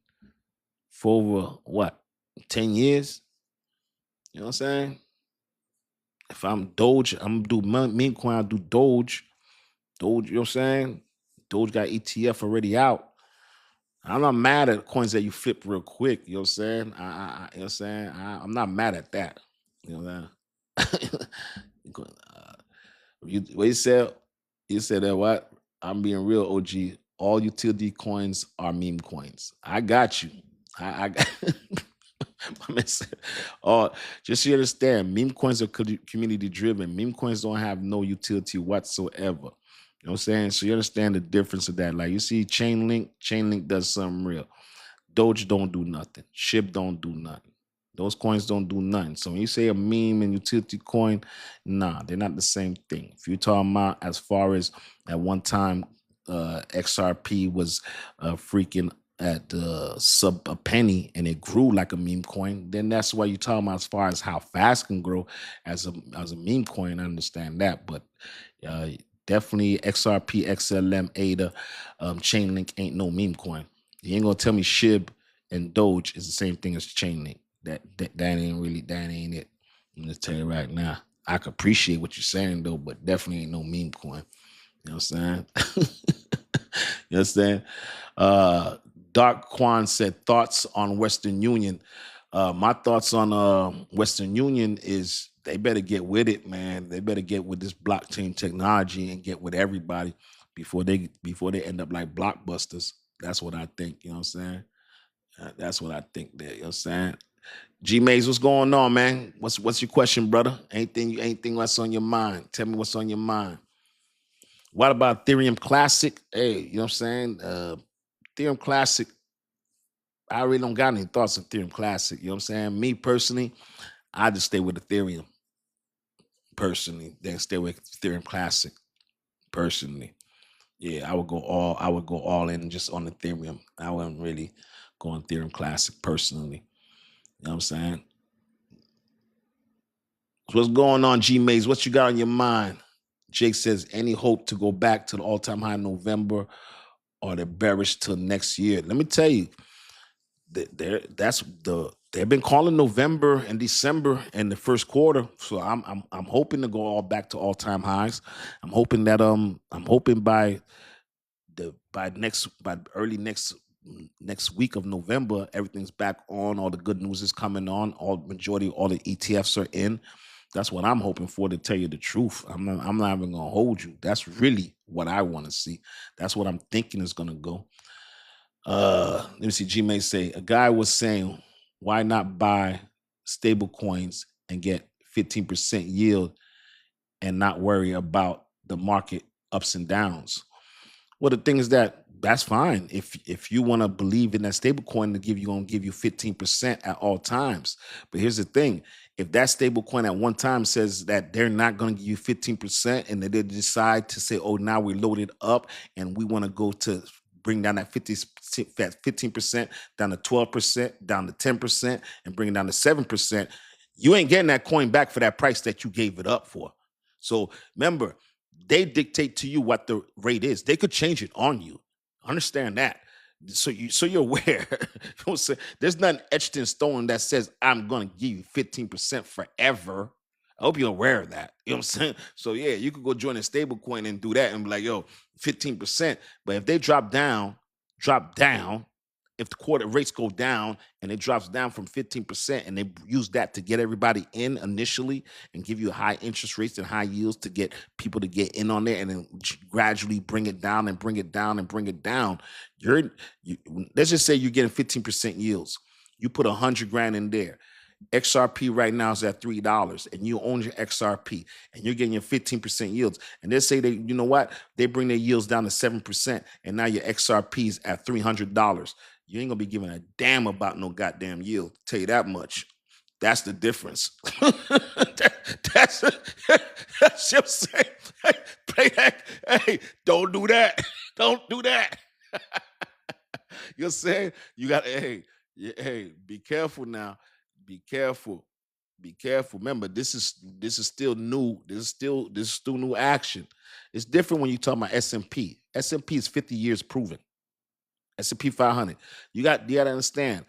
for over what, 10 years? You know what I'm saying? If I'm Doge, I'm gonna do meme coin, I'll do Doge. Doge, you know what I'm saying? Doge got ETF already out. I'm not mad at coins that you flip real quick. You know what I'm saying? You know what I'm saying? I'm not mad at that. You know what I'm saying? What you said that what? I'm being real, OG. All utility coins are meme coins. I got you. I got my man said, oh, just so you understand, meme coins are community driven. Meme coins don't have no utility whatsoever. You know what I'm saying? So you understand the difference of that. Like you see Chainlink does something real. Doge don't do nothing. SHIB don't do nothing. Those coins don't do nothing. So when you say a meme and utility coin, nah, they're not the same thing. If you're talking about as far as at one time, XRP was freaking at sub a penny and it grew like a meme coin, then that's why you're talking about as far as how fast can grow as a meme coin. I understand that, but uh, definitely XRP, XLM, ADA, Chainlink ain't no meme coin. You ain't gonna tell me SHIB and Doge is the same thing as Chainlink. That ain't it. I'm gonna tell you right now. I can appreciate what you're saying though, but definitely ain't no meme coin. You know what I'm saying? You know what I'm saying? Dark Quan said thoughts on Western Union. My thoughts on Western Union is they better get with it, man. They better get with this blockchain technology and get with everybody before they end up like blockbusters. That's what I think. You know what I'm saying? That's what I think there. You know what I'm saying? G Maze, what's going on, man? What's your question, brother? Anything what's on your mind? Tell me what's on your mind. What about Ethereum Classic? Hey, you know what I'm saying? Ethereum Classic, I really don't got any thoughts on Ethereum Classic. You know what I'm saying? Me personally, I just stay with Ethereum personally, then stay with Ethereum Classic personally. Yeah, I would go all in just on Ethereum. I wouldn't really go on Ethereum Classic personally. You know what I'm saying? So what's going on, G Maze? What you got on your mind? Jake says, any hope to go back to the all-time high in November or they're bearish till next year? Let me tell you, they've been calling November and December and the first quarter. So I'm hoping to go all back to all-time highs. I'm hoping by early next week of November, everything's back on. All the good news is coming on. All the ETFs are in. That's what I'm hoping for, to tell you the truth. I'm not even gonna hold you. That's really what I want to see. That's what I'm thinking is gonna go. Let me see. G May say a guy was saying, why not buy stable coins and get 15% yield and not worry about the market ups and downs? Well, the thing is that's fine if you want to believe in that stable coin to gonna give you 15% at all times. But here's the thing: if that stable coin at one time says that they're not going to give you 15%, and they decide to say, "Oh, now we loaded up and we want to go to bring down that 15% down to 12%, down to 10%, and bring it down to 7%," you ain't getting that coin back for that price that you gave it up for. So remember, they dictate to you what the rate is. They could change it on you. Understand that. So you're aware. You know what I'm saying? There's nothing etched in stone that says I'm gonna give you 15% forever. I hope you're aware of that. You know what I'm saying? So yeah, you could go join a stable coin and do that and be like, yo, 15%. But if they drop down, if the quarter rates go down and it drops down from 15% and they use that to get everybody in initially and give you high interest rates and high yields to get people to get in on there and then gradually bring it down and bring it down and bring it down. You, let's just say you're getting 15% yields. You put 100 grand in there. XRP right now is at $3 and you own your XRP and you're getting your 15% yields. And they say that, you know what? They bring their yields down to 7% and now your XRP is at $300. You ain't gonna be giving a damn about no goddamn yield. Tell you that much. That's the difference. That's what I'm saying. Hey, play that. Hey, don't do that. Don't do that. You're saying you got hey, be careful now. Be careful. Be careful. Remember, this is still new. This is still new action. It's different when you talk about S&P. S&P is 50 years proven. S&P 500. You got to understand.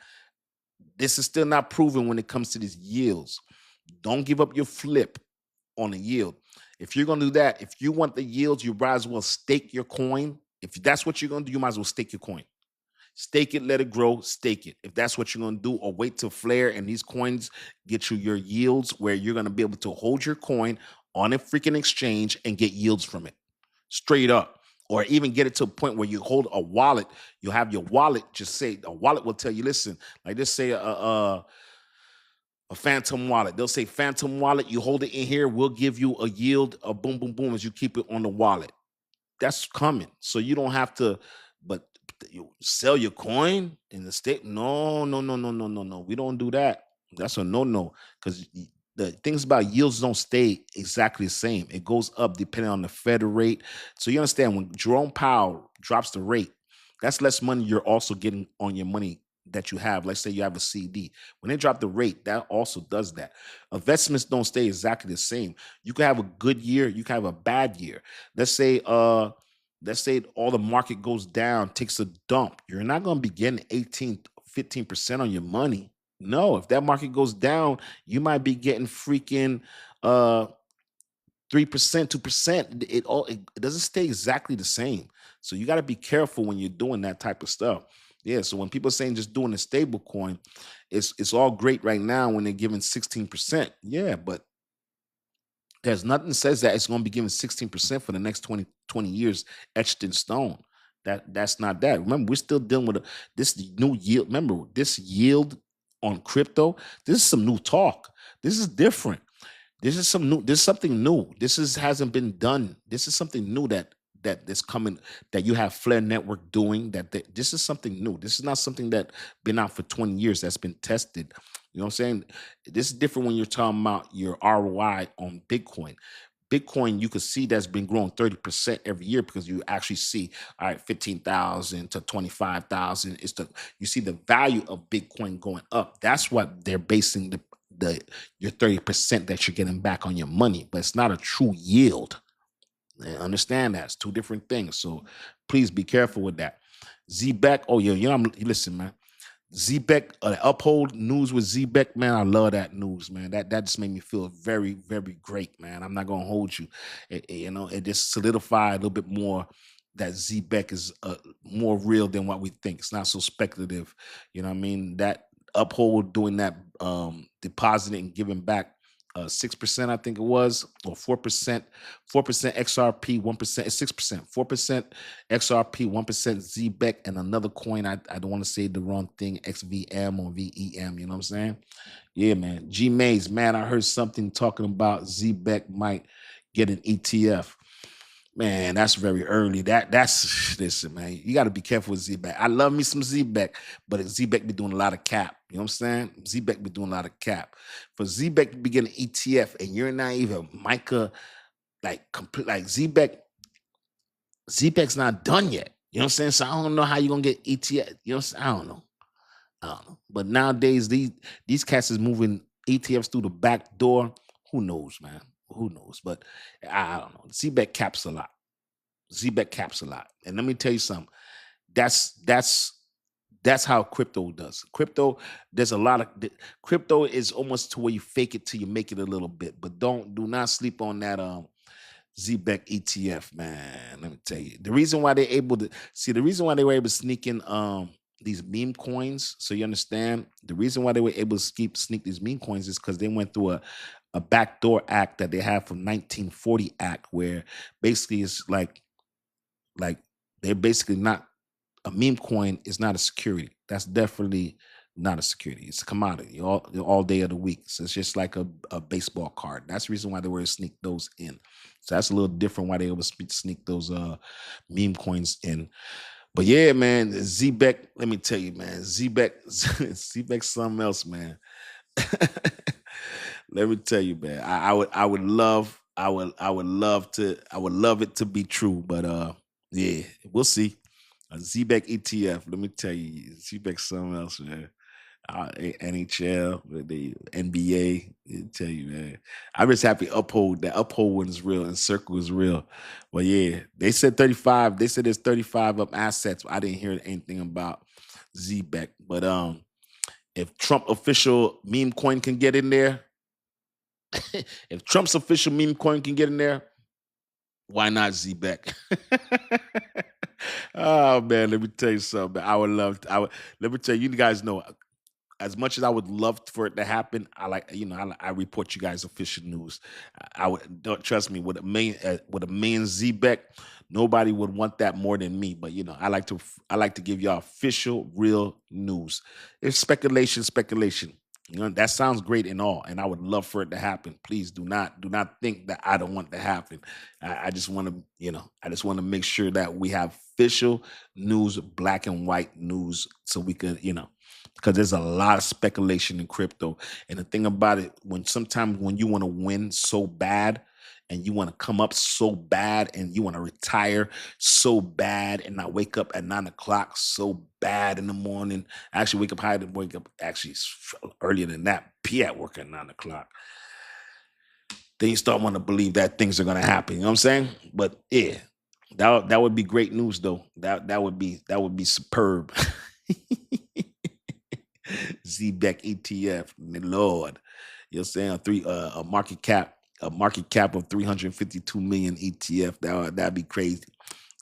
This is still not proven when it comes to these yields. Don't give up your flip on a yield. If you're gonna do that, if you want the yields, you might as well stake your coin. If that's what you're gonna do, you might as well stake your coin. Stake it, let it grow, stake it. If that's what you're going to do, or wait till flare and these coins get you your yields where you're going to be able to hold your coin on a freaking exchange and get yields from it straight up. Or even get it to a point where you hold a wallet. You have your wallet, just say, a wallet will tell you, listen, like just say a phantom wallet. They'll say phantom wallet, you hold it in here, we'll give you a yield, a boom, boom, boom, as you keep it on the wallet. That's coming. So you don't have to, but you sell your coin in the state. No, no, no, no, no, no, no. We don't do that. That's a no. Because the things about yields don't stay exactly the same. It goes up depending on the Fed rate. So you understand when Jerome Powell drops the rate, that's less money you're also getting on your money that you have. Let's say you have a CD. When they drop the rate, that also does that. Investments don't stay exactly the same. You can have a good year, you can have a bad year. Let's say all the market goes down, takes a dump. You're not going to be getting 18, 15% on your money. No, if that market goes down, you might be getting freaking 3%, 2%. It doesn't stay exactly the same. So you got to be careful when you're doing that type of stuff. Yeah. So when people are saying just doing a stable coin, it's all great right now when they're giving 16%. Yeah, but there's nothing that says that it's going to be given 16% for the next 20 years etched in stone. That's not that. Remember, we're still dealing with this new yield. Remember, this yield on crypto, this is some new talk. This is different. This is something new. Hasn't been done. This is something new that's coming, that you have Flare Network doing, this is something new. This is not something that been out for 20 years that's been tested. You know what I'm saying? This is different when you're talking about your ROI on Bitcoin. Bitcoin, you can see that's been growing 30% every year because you actually see, all right, 15,000 to 25,000. You see the value of Bitcoin going up. That's what they're basing your 30% that you're getting back on your money, but it's not a true yield. Understand that it's two different things. So please be careful with that. Zbeck, oh yeah, listen, man. Zbeck, uphold news with Zbeck, man. I love that news, man. That just made me feel very, very great, man. I'm not gonna hold you. It just solidified a little bit more that Zbeck is more real than what we think. It's not so speculative. You know what I mean? That uphold doing that, depositing and giving back 6%, I think it was, or 4%, 4% XRP, 1%, 6%, 4% XRP, 1% ZBEC, and another coin. I don't want to say the wrong thing, XVM or VEM. You know what I'm saying? Yeah, man. G Mays, man, I heard something talking about ZBEC might get an ETF. Man, that's very early. That's listen, man. You got to be careful with ZBEC. I love me some ZBEC, but ZBEC be doing a lot of cap. You know what I'm saying? ZBEC be doing a lot of cap. For ZBEC to be getting ETF, and you're not even Micah, like complete, like ZBEC's not done yet. You know what I'm saying? So I don't know how you're gonna get ETF. You know what I'm saying? I don't know. But nowadays, these cats is moving ETFs through the back door. Who knows, man? Who knows? But I don't know. ZBEC caps a lot. ZBEC caps a lot. And let me tell you something. That's That's how crypto does. Crypto, there's a lot of crypto is almost to where you fake it till you make it a little bit. But do not sleep on that ZBEC ETF, man. Let me tell you. The reason why they're able to see the reason why they were able to sneak in these meme coins, so you understand the reason why they were able to sneak these meme coins is because they went through a backdoor act that they have from 1940 act, where basically it's like they're basically not a meme coin is not a security. That's definitely not a security. It's a commodity all day of the week. So it's just like a baseball card. That's the reason why they were to sneak those in. So that's a little different why they were to sneak those meme coins in. But yeah, man, ZBEC, let me tell you, man, ZBEC something else, man. Let me tell you, man. I would love I would love it to be true, but yeah, we'll see. A ZBEC ETF, let me tell you, ZBEC something else, man. NHL, the NBA, tell you, man. I'm just happy that uphold one is real and circle is real. Well, yeah, they said 35. They said there's 35 of assets. I didn't hear anything about ZBEC, but if Trump official meme coin can get in there, if Trump's official meme coin can get in there, why not ZBEC? Oh man, let me tell you something. Let me tell you, you guys know, as much as I would love for it to happen, I report you guys official news. I would, don't trust me, with a million ZBEC, nobody would want that more than me. But I like to give y'all official, real news. It's speculation. That sounds great and all, and I would love for it to happen. Please do not think that I don't want it to happen. I just want to, I just want to make sure that we have official news, black and white news, so we could, because there's a lot of speculation in crypto. And the thing about it, sometimes when you want to win so bad and you want to come up so bad and you want to retire so bad and not wake up at 9 o'clock so bad in the morning, actually wake up actually earlier than that, be at work at 9 o'clock. Then you start wanting to believe that things are going to happen. You know what I'm saying? But yeah, that would be great news though. That would be superb. ZBEC ETF, Lord, you're saying a market cap of 352 million ETF. That'd be crazy.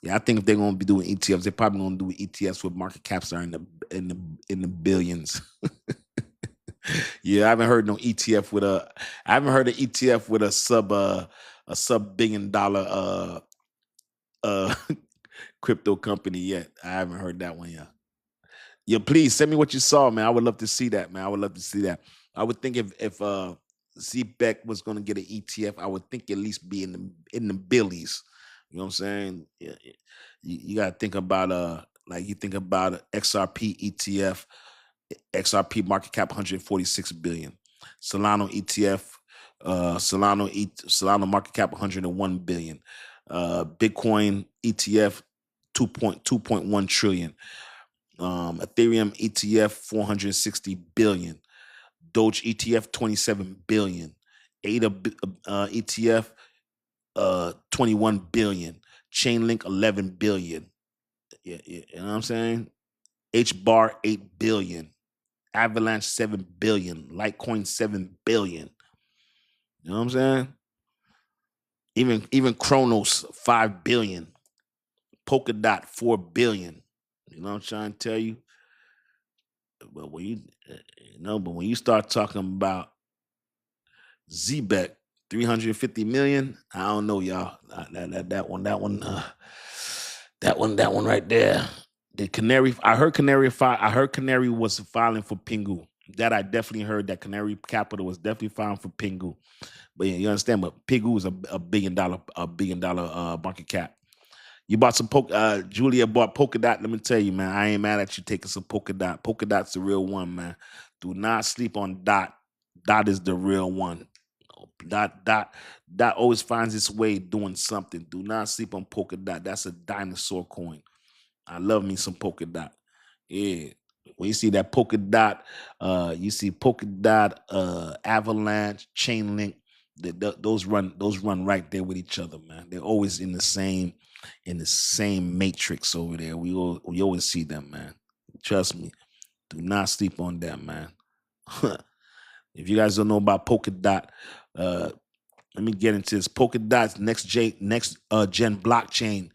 Yeah, I think if they're gonna be doing ETFs, they're probably gonna do ETFs with market caps that are in the billions. Yeah, I haven't heard an ETF with a sub billion dollar crypto company yet. I haven't heard that one yet. Yeah, please send me what you saw, man. I would love to see that, man. I would love to see that. I would think if ZBEC was going to get an ETF, I would think at least be in the billies. You know what I'm saying? Yeah, you got to think about like you think about XRP ETF, XRP market cap 146 billion. Solana ETF, Solana market cap 101 billion. Bitcoin ETF 2.1 trillion. Ethereum ETF 460 billion, Doge ETF 27 billion, ADA ETF 21 billion, Chainlink 11 billion. Yeah, you know what I'm saying? HBAR 8 billion, Avalanche 7 billion, Litecoin 7 billion. You know what I'm saying? Even Chronos 5 billion, Polkadot 4 billion. You know what I'm trying to tell you? But when you start talking about ZBEC 350 million, I don't know, y'all. That one right there. The Canary, I heard Canary was filing for Pingu. That I definitely heard that Canary Capital was definitely filing for Pingu. But yeah, you understand, but Pingu is a billion dollar market cap. You bought some Julia bought Polkadot. Let me tell you, man, I ain't mad at you taking some Polkadot. Polkadot's the real one, man. Do not sleep on Dot. Dot is the real one. Dot always finds its way doing something. Do not sleep on Polkadot. That's a dinosaur coin. I love me some Polkadot. Yeah. When you see that Polkadot, you see Polkadot, Avalanche, Chainlink. Those run right there with each other, man. They're always in the same matrix over there. We always see them, man. Trust me. Do not sleep on that, man. If you guys don't know about Polkadot, let me get into this. Polkadot's next gen blockchain.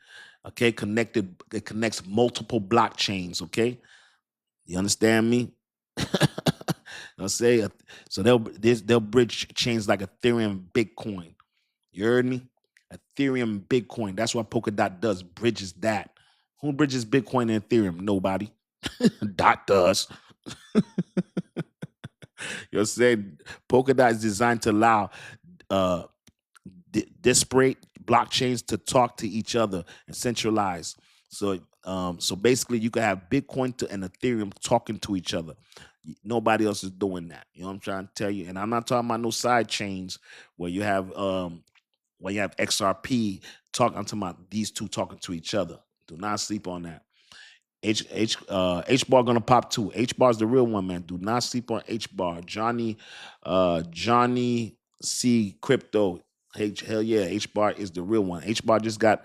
Okay, it connects multiple blockchains. You understand me? I'll say so they'll bridge chains like Ethereum, Bitcoin. You heard me? Ethereum, Bitcoin. That's what Polkadot does. Bridges that. Who bridges Bitcoin and Ethereum? Nobody. Dot does. You're saying Polkadot is designed to allow uh, disparate blockchains to talk to each other and centralize. So basically, you can have Bitcoin and Ethereum talking to each other. Nobody else is doing that. You know what I'm trying to tell you? And I'm not talking about no side chains where you have XRP talking to these two talking to each other. Do not sleep on that. H bar gonna pop too. H bar is the real one, man. Do not sleep on H bar. Johnny C Crypto. Hell yeah, H bar is the real one. H bar just got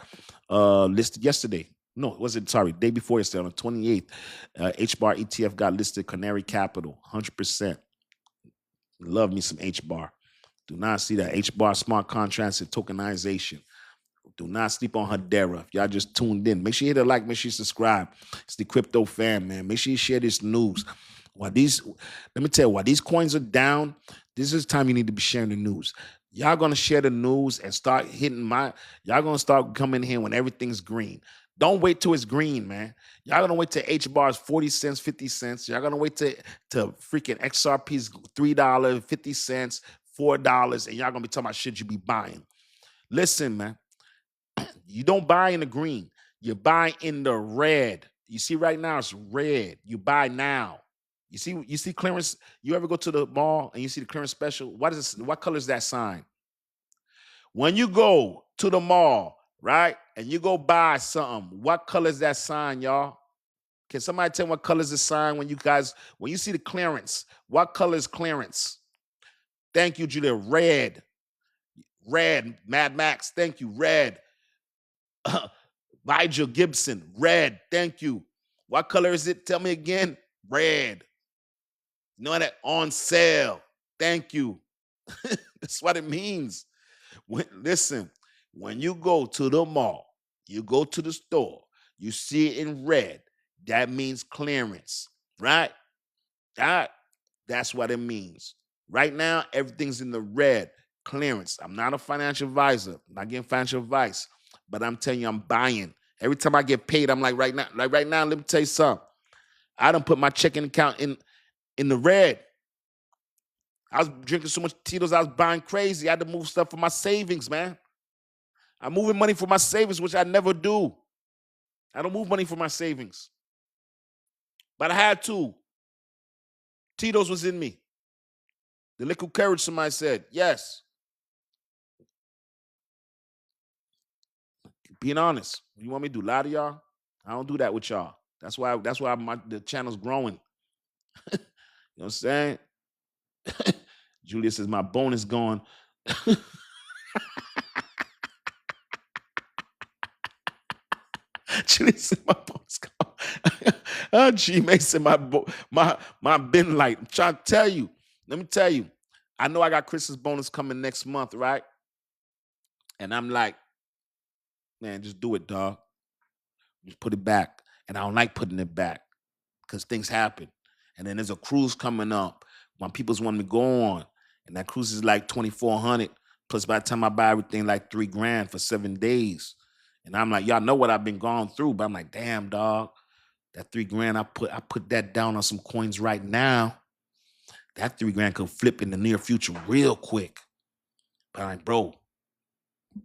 listed yesterday. No, was it sorry? Day before yesterday on the 28th. H bar ETF got listed. Canary Capital, 100%. Love me some H bar. Do not see that H bar smart contracts and tokenization. Do not sleep on Hedera. If y'all just tuned in, make sure you hit a like, make sure you subscribe. It's the Crypto Fan, man. Make sure you share this news. Let me tell you, while these coins are down, this is the time you need to be sharing the news. Y'all gonna share the news and start y'all gonna start coming here when everything's green. Don't wait till it's green, man. Y'all gonna wait till H bars 40 cents, 50 cents. Y'all gonna wait to freaking XRP's $3, 50 cents, $4, and y'all gonna be talking about shit you be buying. Listen, man. You don't buy in the green. You buy in the red. You see right now it's red. You buy now. You see clearance. You ever go to the mall and you see the clearance special? What color is that sign? When you go to the mall, right, and you go buy something, what color is that sign, y'all? Can somebody tell me what color is the sign when you see the clearance? What color is clearance? Thank you, Julia. Red. Red. Mad Max. Thank you. Red. Nigel Gibson, red. Thank you. What color is it? Tell me again. Red. You know that? On sale. Thank you. That's what it means. Listen, when you go to the mall, you go to the store, you see it in red. That means clearance, right? That's what it means. Right now, everything's in the red. Clearance. I'm not a financial advisor. I'm not getting financial advice. But I'm telling you, I'm buying. Every time I get paid, I'm like right now, let me tell you something. I done put my checking account in the red. I was drinking so much Tito's, I was buying crazy. I had to move stuff for my savings, man. I'm moving money for my savings, which I never do. I don't move money for my savings. But I had to. Tito's was in me. The liquid courage, somebody said, yes. Being honest. You want me to do lie to y'all? I don't do that with y'all. That's why the channel's growing. You know what I'm saying? Julia says my bonus gone. Julia said my bonus gone. G Mason, my bin light. I'm trying to tell you. Let me tell you. I know I got Christmas bonus coming next month, right? And I'm like, man, just do it, dog. Just put it back. And I don't like putting it back because things happen. And then there's a cruise coming up when people's want me to go on. And that cruise is like 2,400. Plus by the time I buy everything, like $3,000 for 7 days. And I'm like, y'all know what I've been going through. But I'm like, damn, dog. That $3,000, I put that down on some coins right now. That $3,000 could flip in the near future real quick. But I'm like, bro,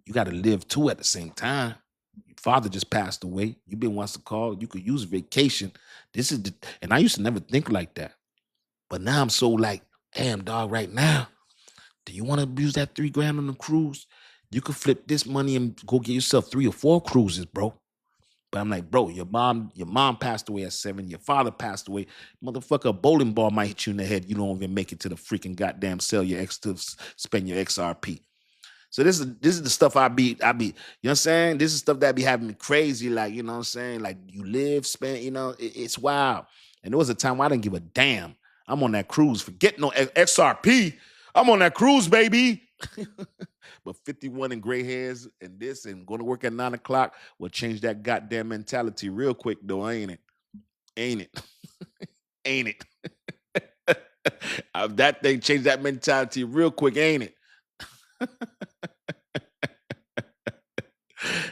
you got to live too at the same time. Your father just passed away. You've been wants to call. You could use vacation. And I used to never think like that. But now I'm so like, damn, dog, right now, do you want to use that $3,000 on the cruise? You could flip this money and go get yourself 3 or 4 cruises, bro. But I'm like, bro, your mom passed away at 7. Your father passed away. Motherfucker, a bowling ball might hit you in the head. You don't even make it to the freaking goddamn sell your to spend your XRP. So this is the stuff I be, you know what I'm saying? This is stuff that be having me crazy. Like, you know what I'm saying? Like you live, spend, you know, it's wild. And there was a time where I didn't give a damn. I'm on that cruise. Forget no XRP. I'm on that cruise, baby. But 51 and gray hairs and this and going to work at 9 o'clock will change that goddamn mentality real quick, though, ain't it? Ain't it? Ain't it? That thing changed that mentality real quick, ain't it?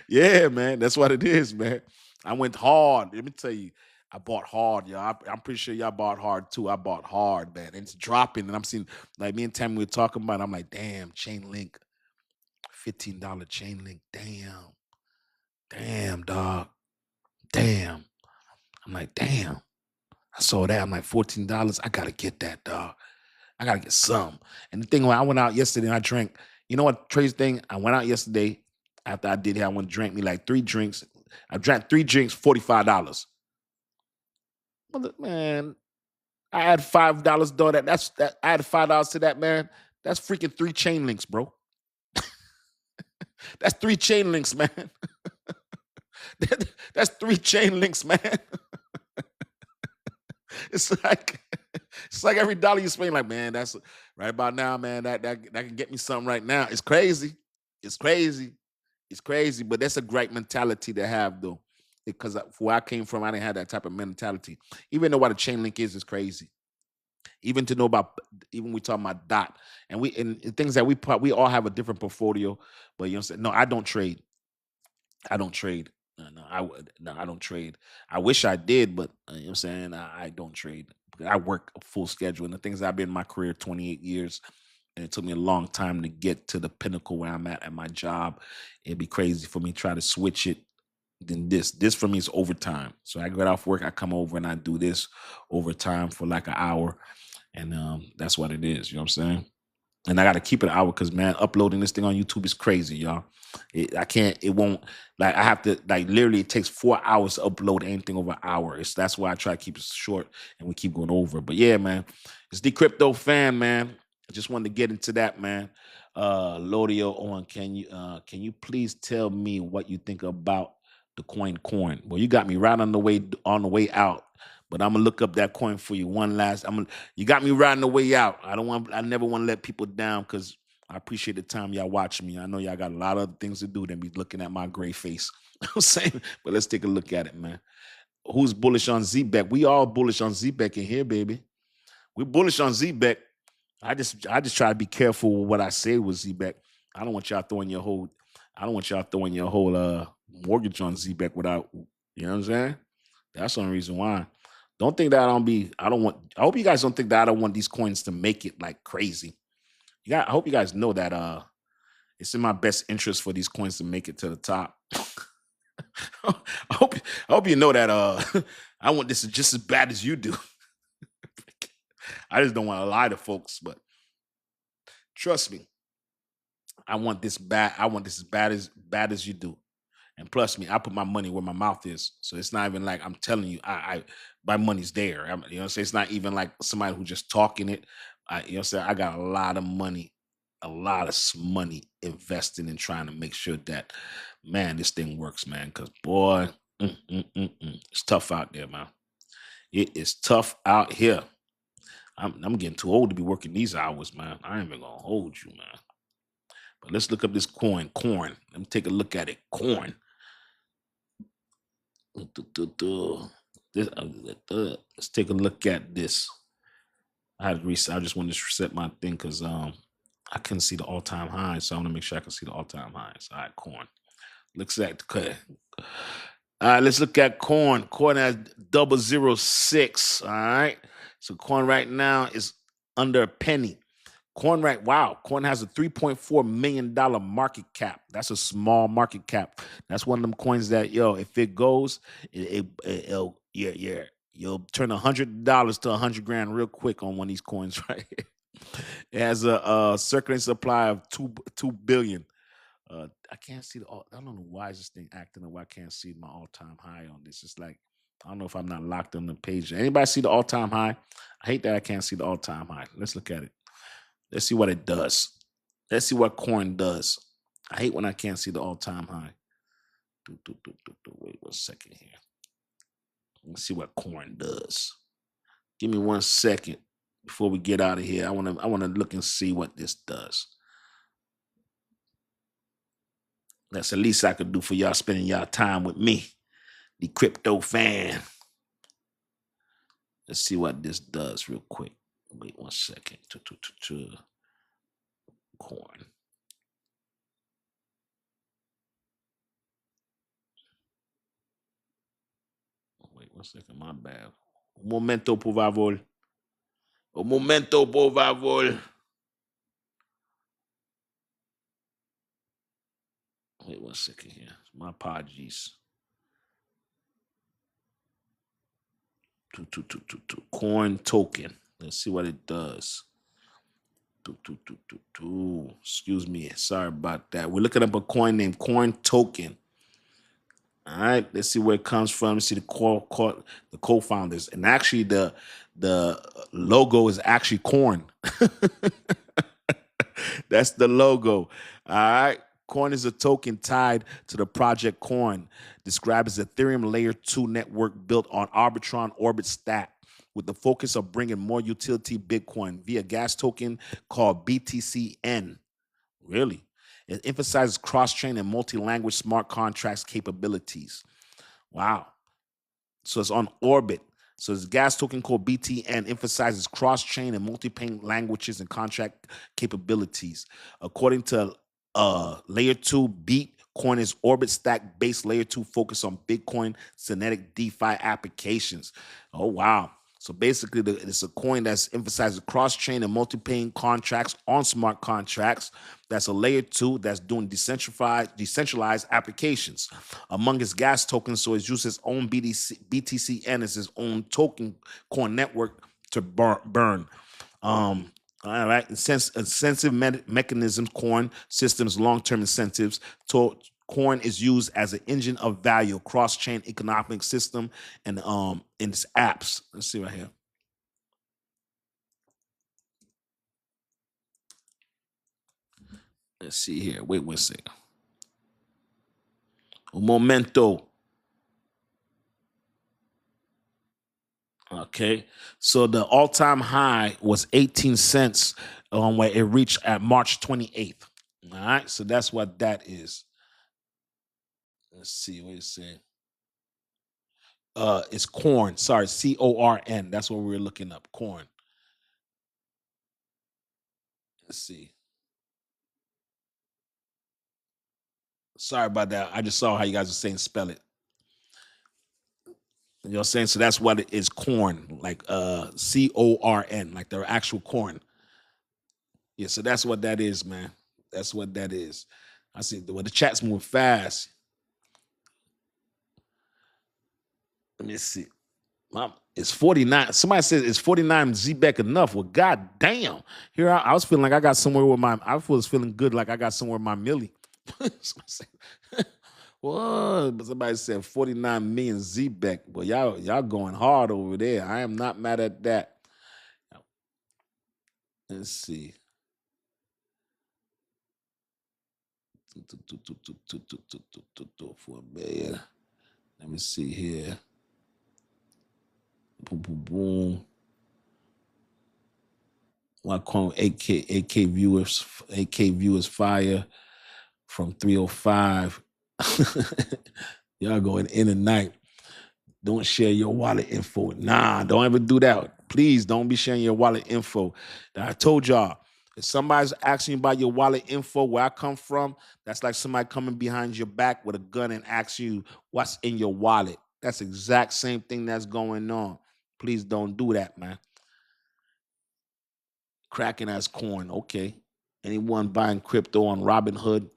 Yeah, man. That's what it is, man. I went hard. Let me tell you, I bought hard, y'all. I'm pretty sure y'all bought hard too. I bought hard, man. And it's dropping. And I'm seeing, like me and Tammy were talking about it, I'm like, damn, chain link, $15 chain link. Damn. Damn, dog. Damn. I'm like, damn. I saw that. I'm like, $14. I gotta get that, dog. I gotta get some. And the thing when I went out yesterday and I drank, you know what, Trey's thing? I went out yesterday after I did it. I went and drank me like 3 drinks. I drank 3 drinks, $45. Well, man, I had $5 though. That's that I had $5 to that, man. That's freaking 3 chain links, bro. That's 3 chain links, man. That's 3 chain links, man. It's like every dollar you spend, like, man, that's right about now, man. That can get me something right now. It's crazy. It's crazy. It's crazy, but that's a great mentality to have, though. Because where I came from, I didn't have that type of mentality. Even though what a chain link is crazy. Even to know about, even we talking about dot, and things that we all have a different portfolio. But you know what I'm saying? No, I don't trade. I don't trade. No, I don't trade. I wish I did, but you know what I'm saying? I don't trade. I work a full schedule. And the things I've been in my career 28 years, and it took me a long time to get to the pinnacle where I'm at my job. It'd be crazy for me to try to switch it. Then this for me is overtime. So I get off work, I come over and I do this overtime for like an hour. And that's what it is. You know what I'm saying? And I got to keep it an hour because, man, uploading this thing on YouTube is crazy, y'all. I can't, it won't, like, I have to, like, literally, it takes 4 hours to upload anything over an hour. That's why I try to keep it short and we keep going over. But yeah, man, it's Dcryptofan, man. I just wanted to get into that, man. Lodio on, can you please tell me what you think about the coin? Well, you got me right on the way out. But I'm gonna look up that coin for you. You got me riding the way out. I never want to let people down because I appreciate the time y'all watch me. I know y'all got a lot of other things to do than be looking at my gray face. I'm saying, but let's take a look at it, man. Who's bullish on ZBEC? We all bullish on ZBEC in here, baby. We're bullish on ZBEC. I just try to be careful with what I say with ZBEC. I don't want y'all throwing your whole mortgage on ZBEC without, you know what I'm saying? That's the only reason why. Don't think that I hope you guys don't think that I don't want these coins to make it like crazy. I hope you guys know that it's in my best interest for these coins to make it to the top. I hope you know that I want this just as bad as you do. I just don't want to lie to folks, but trust me, I want this bad. I want this as bad as you do. And plus me, I put my money where my mouth is. So it's not even like I'm telling you, my money's there. You know what I'm saying? It's not even like somebody who just talking it. You know what I'm saying? I got a lot of money invested in trying to make sure that, man, this thing works, man. Because boy, it's tough out there, man. It is tough out here. I'm getting too old to be working these hours, man. I ain't even gonna hold you, man. But let's look up this coin. Corn. Let me take a look at it. Corn. Let's take a look at this. I just wanted to reset my thing because I couldn't see the all-time highs, so I want to make sure I can see the all-time highs. All right, corn. Looks like okay. All right, let's look at corn. Corn has 006. All right. So corn right now is under a penny. Corn has a $3.4 million market cap. That's a small market cap. That's one of them coins that, if it goes, you'll turn $100 to $100,000 real quick on one of these coins, right? It has a circulating supply of 2 billion. I can't see I don't know why is this thing acting and why I can't see my all-time high on this. It's like, I don't know if I'm not locked on the page. Anybody see the all-time high? I hate that I can't see the all-time high. Let's look at it. Let's see what it does. Let's see what corn does. I hate when I can't see the all-time high. Wait 1 second here. Let's see what corn does. Give me 1 second before we get out of here. I wanna look and see what this does. That's the least I could do for y'all spending y'all time with me, the crypto fan. Let's see what this does real quick. Wait 1 second. Coin. Wait 1 second, my bad. Un momento, por favor. Un momento, por favor. Wait 1 second here. My apologies. Coin token. Let's see what it does. Excuse me. Sorry about that. We're looking up a coin named Coin Token. All right, let's see where it comes from. Let's see the co-founders, and actually the logo is actually corn. That's the logo. All right. Coin is a token tied to the project Coin, described as Ethereum Layer 2 network built on Arbitron Orbit stack with the focus of bringing more utility Bitcoin via gas token called BTCN. Really? It emphasizes cross-chain and multi-language smart contracts capabilities. Wow. So it's on Orbit. So this gas token called BTN emphasizes cross-chain and multi-chain languages and contract capabilities. According to Layer 2 Bitcoin is Orbit stack based Layer 2 focus on Bitcoin Synetic DeFi applications. Oh, wow. So basically, it's a coin that's emphasizes cross-chain and multi-chain contracts on smart contracts. That's a Layer 2 that's doing decentralized applications. Among its gas tokens, so it uses its own BTCN as its own token coin network to burn. All right, incentive mechanisms, coin systems, long-term incentives. Coin is used as an engine of value, cross-chain economic system, and in its apps. Let's see right here. Let's see here. Wait 1 second. Un momento. Okay, so the all-time high was 18 cents where it reached at March 28th. All right, so that's what that is. Let's see what it's saying. It's corn. Sorry, CORN. That's what we were looking up. Corn. Let's see. Sorry about that. I just saw how you guys are saying spell it. You know what I'm saying? So that's what it is, corn, like CORN, like the actual corn. Yeah, so that's what that is, man. That's what that is. I see the chat's moving fast. Let me see. It's 49. Somebody says it's 49 ZBEC enough. Well, god damn. Here I was feeling like I got somewhere with my I was feeling good like I got somewhere with my millie. Whoa, but somebody said 49 million ZBEC. Well, y'all going hard over there. I am not mad at that. Let's see. For a million. Let me see here. Boom, boom, boom. One coin 8K viewers fire from 305. Y'all going in and night. Don't share your wallet info. Nah, don't ever do that. Please don't be sharing your wallet info. I told y'all, if somebody's asking you about your wallet info, where I come from, that's like somebody coming behind your back with a gun and asking you what's in your wallet. That's the exact same thing that's going on. Please don't do that, man. Cracking as corn. Okay. Anyone buying crypto on Robinhood?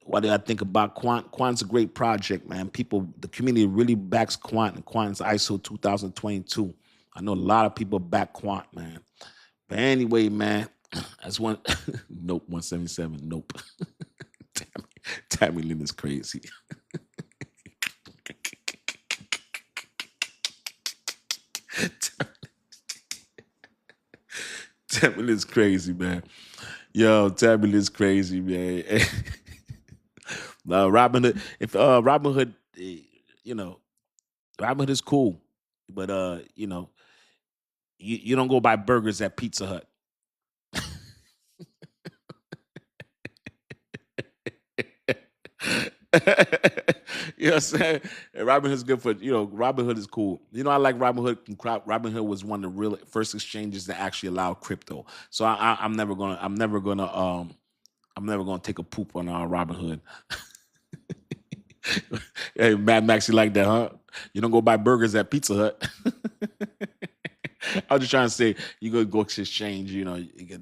What do I think about Quant? Quant's a great project, man. The community really backs Quant, and Quant's ISO 2022. I know a lot of people back Quant, man. But anyway, man, that's one. Nope, 177. Nope. Tammy Lynn is crazy. Tammy Lynn's crazy, man. Yo, Tammy Lynn's crazy, man. Robinhood, if Robinhood, you know, Robinhood is cool, but You don't go buy burgers at Pizza Hut. You know what I'm saying? And Robin Hood's good for, Robin Hood is cool. I like Robin Hood. Robin Hood was one of the real first exchanges that actually allowed crypto. So I'm never gonna take a poop on Robin Hood. Hey, Mad Max, you like that, huh? You don't go buy burgers at Pizza Hut. I was just trying to say you go to exchange,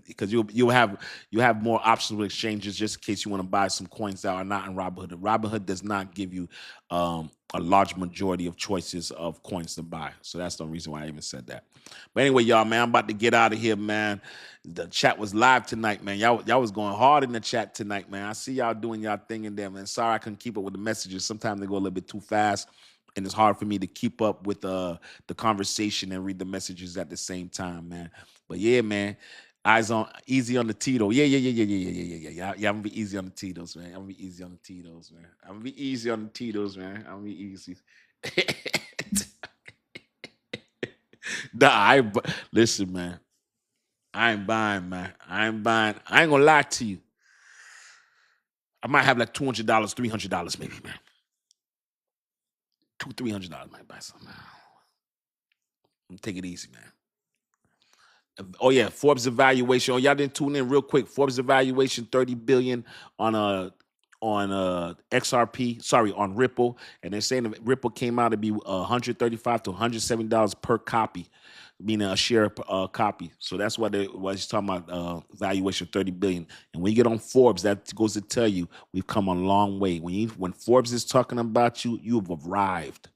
because you have more options with exchanges just in case you want to buy some coins that are not in Robinhood. Robinhood does not give you a large majority of choices of coins to buy, so that's the reason why I even said that. But anyway, y'all, man, I'm about to get out of here, man. The chat was live tonight, man. Y'all was going hard in the chat tonight, man. I see y'all doing y'all thing in there, man. Sorry I couldn't keep up with the messages. Sometimes they go a little bit too fast, and it's hard for me to keep up with the conversation and read the messages at the same time, man. But yeah, man, easy on the Tito. Yeah. I'm gonna be easy on the Tito's, man. I'm gonna be easy on the Tito's, man. I'm gonna be easy on the Tito's, man. I'm gonna be easy. Listen, man. I ain't buying, man. I ain't buying. I ain't gonna lie to you. I might have like $200, $300, maybe, man. $300 might buy something. Take it easy, man. Oh yeah, Forbes evaluation. Oh, y'all didn't tune in real quick. Forbes evaluation 30 billion on XRP, sorry, on Ripple, and they're saying that Ripple came out to be $135 to $170 per copy, meaning a share per copy. So that's what he's talking about, valuation 30 billion. And when you get on Forbes, that goes to tell you we've come a long way. When Forbes is talking about you, you've arrived.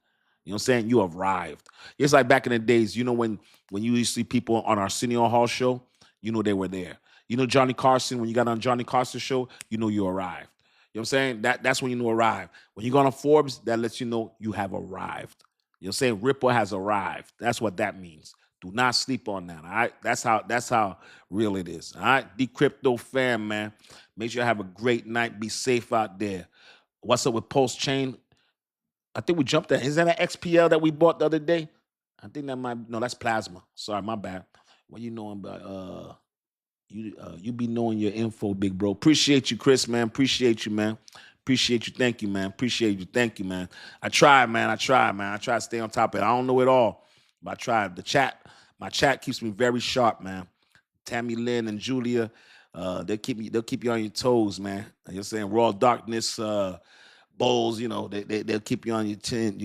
You know what I'm saying? You arrived. It's like back in the days, when you used to see people on Arsenio Hall show, they were there. Johnny Carson, when you got on Johnny Carson's show, you arrived. You know what I'm saying? That's when you arrived. When you go on Forbes, that lets you know you have arrived. You know what I'm saying? Ripple has arrived. That's what that means. Do not sleep on that. All right. That's how real it is. All right. Dcryptofan, man. Make sure you have a great night. Be safe out there. What's up with Pulse Chain? I think we jumped that. Is that an XPL that we bought the other day? I think that's Plasma. Sorry, my bad. What you knowing about you be knowing your info, big bro. Appreciate you, Chris, man. Appreciate you, man. Appreciate you. Thank you, man. Appreciate you. Thank you, man. I try, man. I try to stay on top of it. I don't know it all, but I try. My chat keeps me very sharp, man. Tammy Lynn and Julia, they'll keep you on your toes, man. You're saying Raw Darkness, Bowls, they'll keep you on your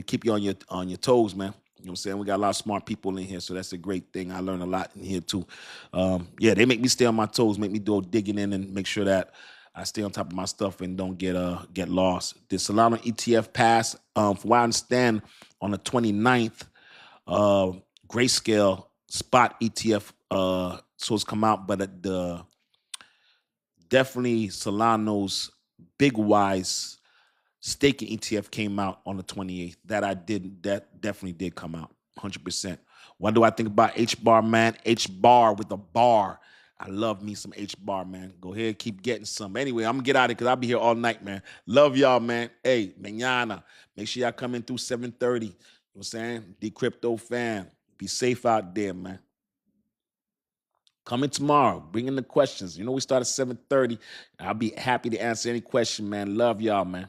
keep you on your toes, man. You know what I'm saying? We got a lot of smart people in here, so that's a great thing. I learn a lot in here too. Yeah, they make me stay on my toes, make me do digging in and make sure that I stay on top of my stuff and don't get lost. The Solana ETF passed, from what I understand, on the 29th. Grayscale spot ETF so it's come out, but definitely Solano's Big Wise staking ETF came out on the 28th. That definitely did come out 100%. What do I think about H bar, man? H bar with a bar. I love me some H bar, man. Go ahead, keep getting some. Anyway, I'm gonna get out of it because I'll be here all night, man. Love y'all, man. Hey, mañana. Make sure y'all come in through 7:30. You know what I'm saying? Dcryptofan. Be safe out there, man. Come in tomorrow. Bring in the questions. We start at 7:30. I'll be happy to answer any question, man. Love y'all, man.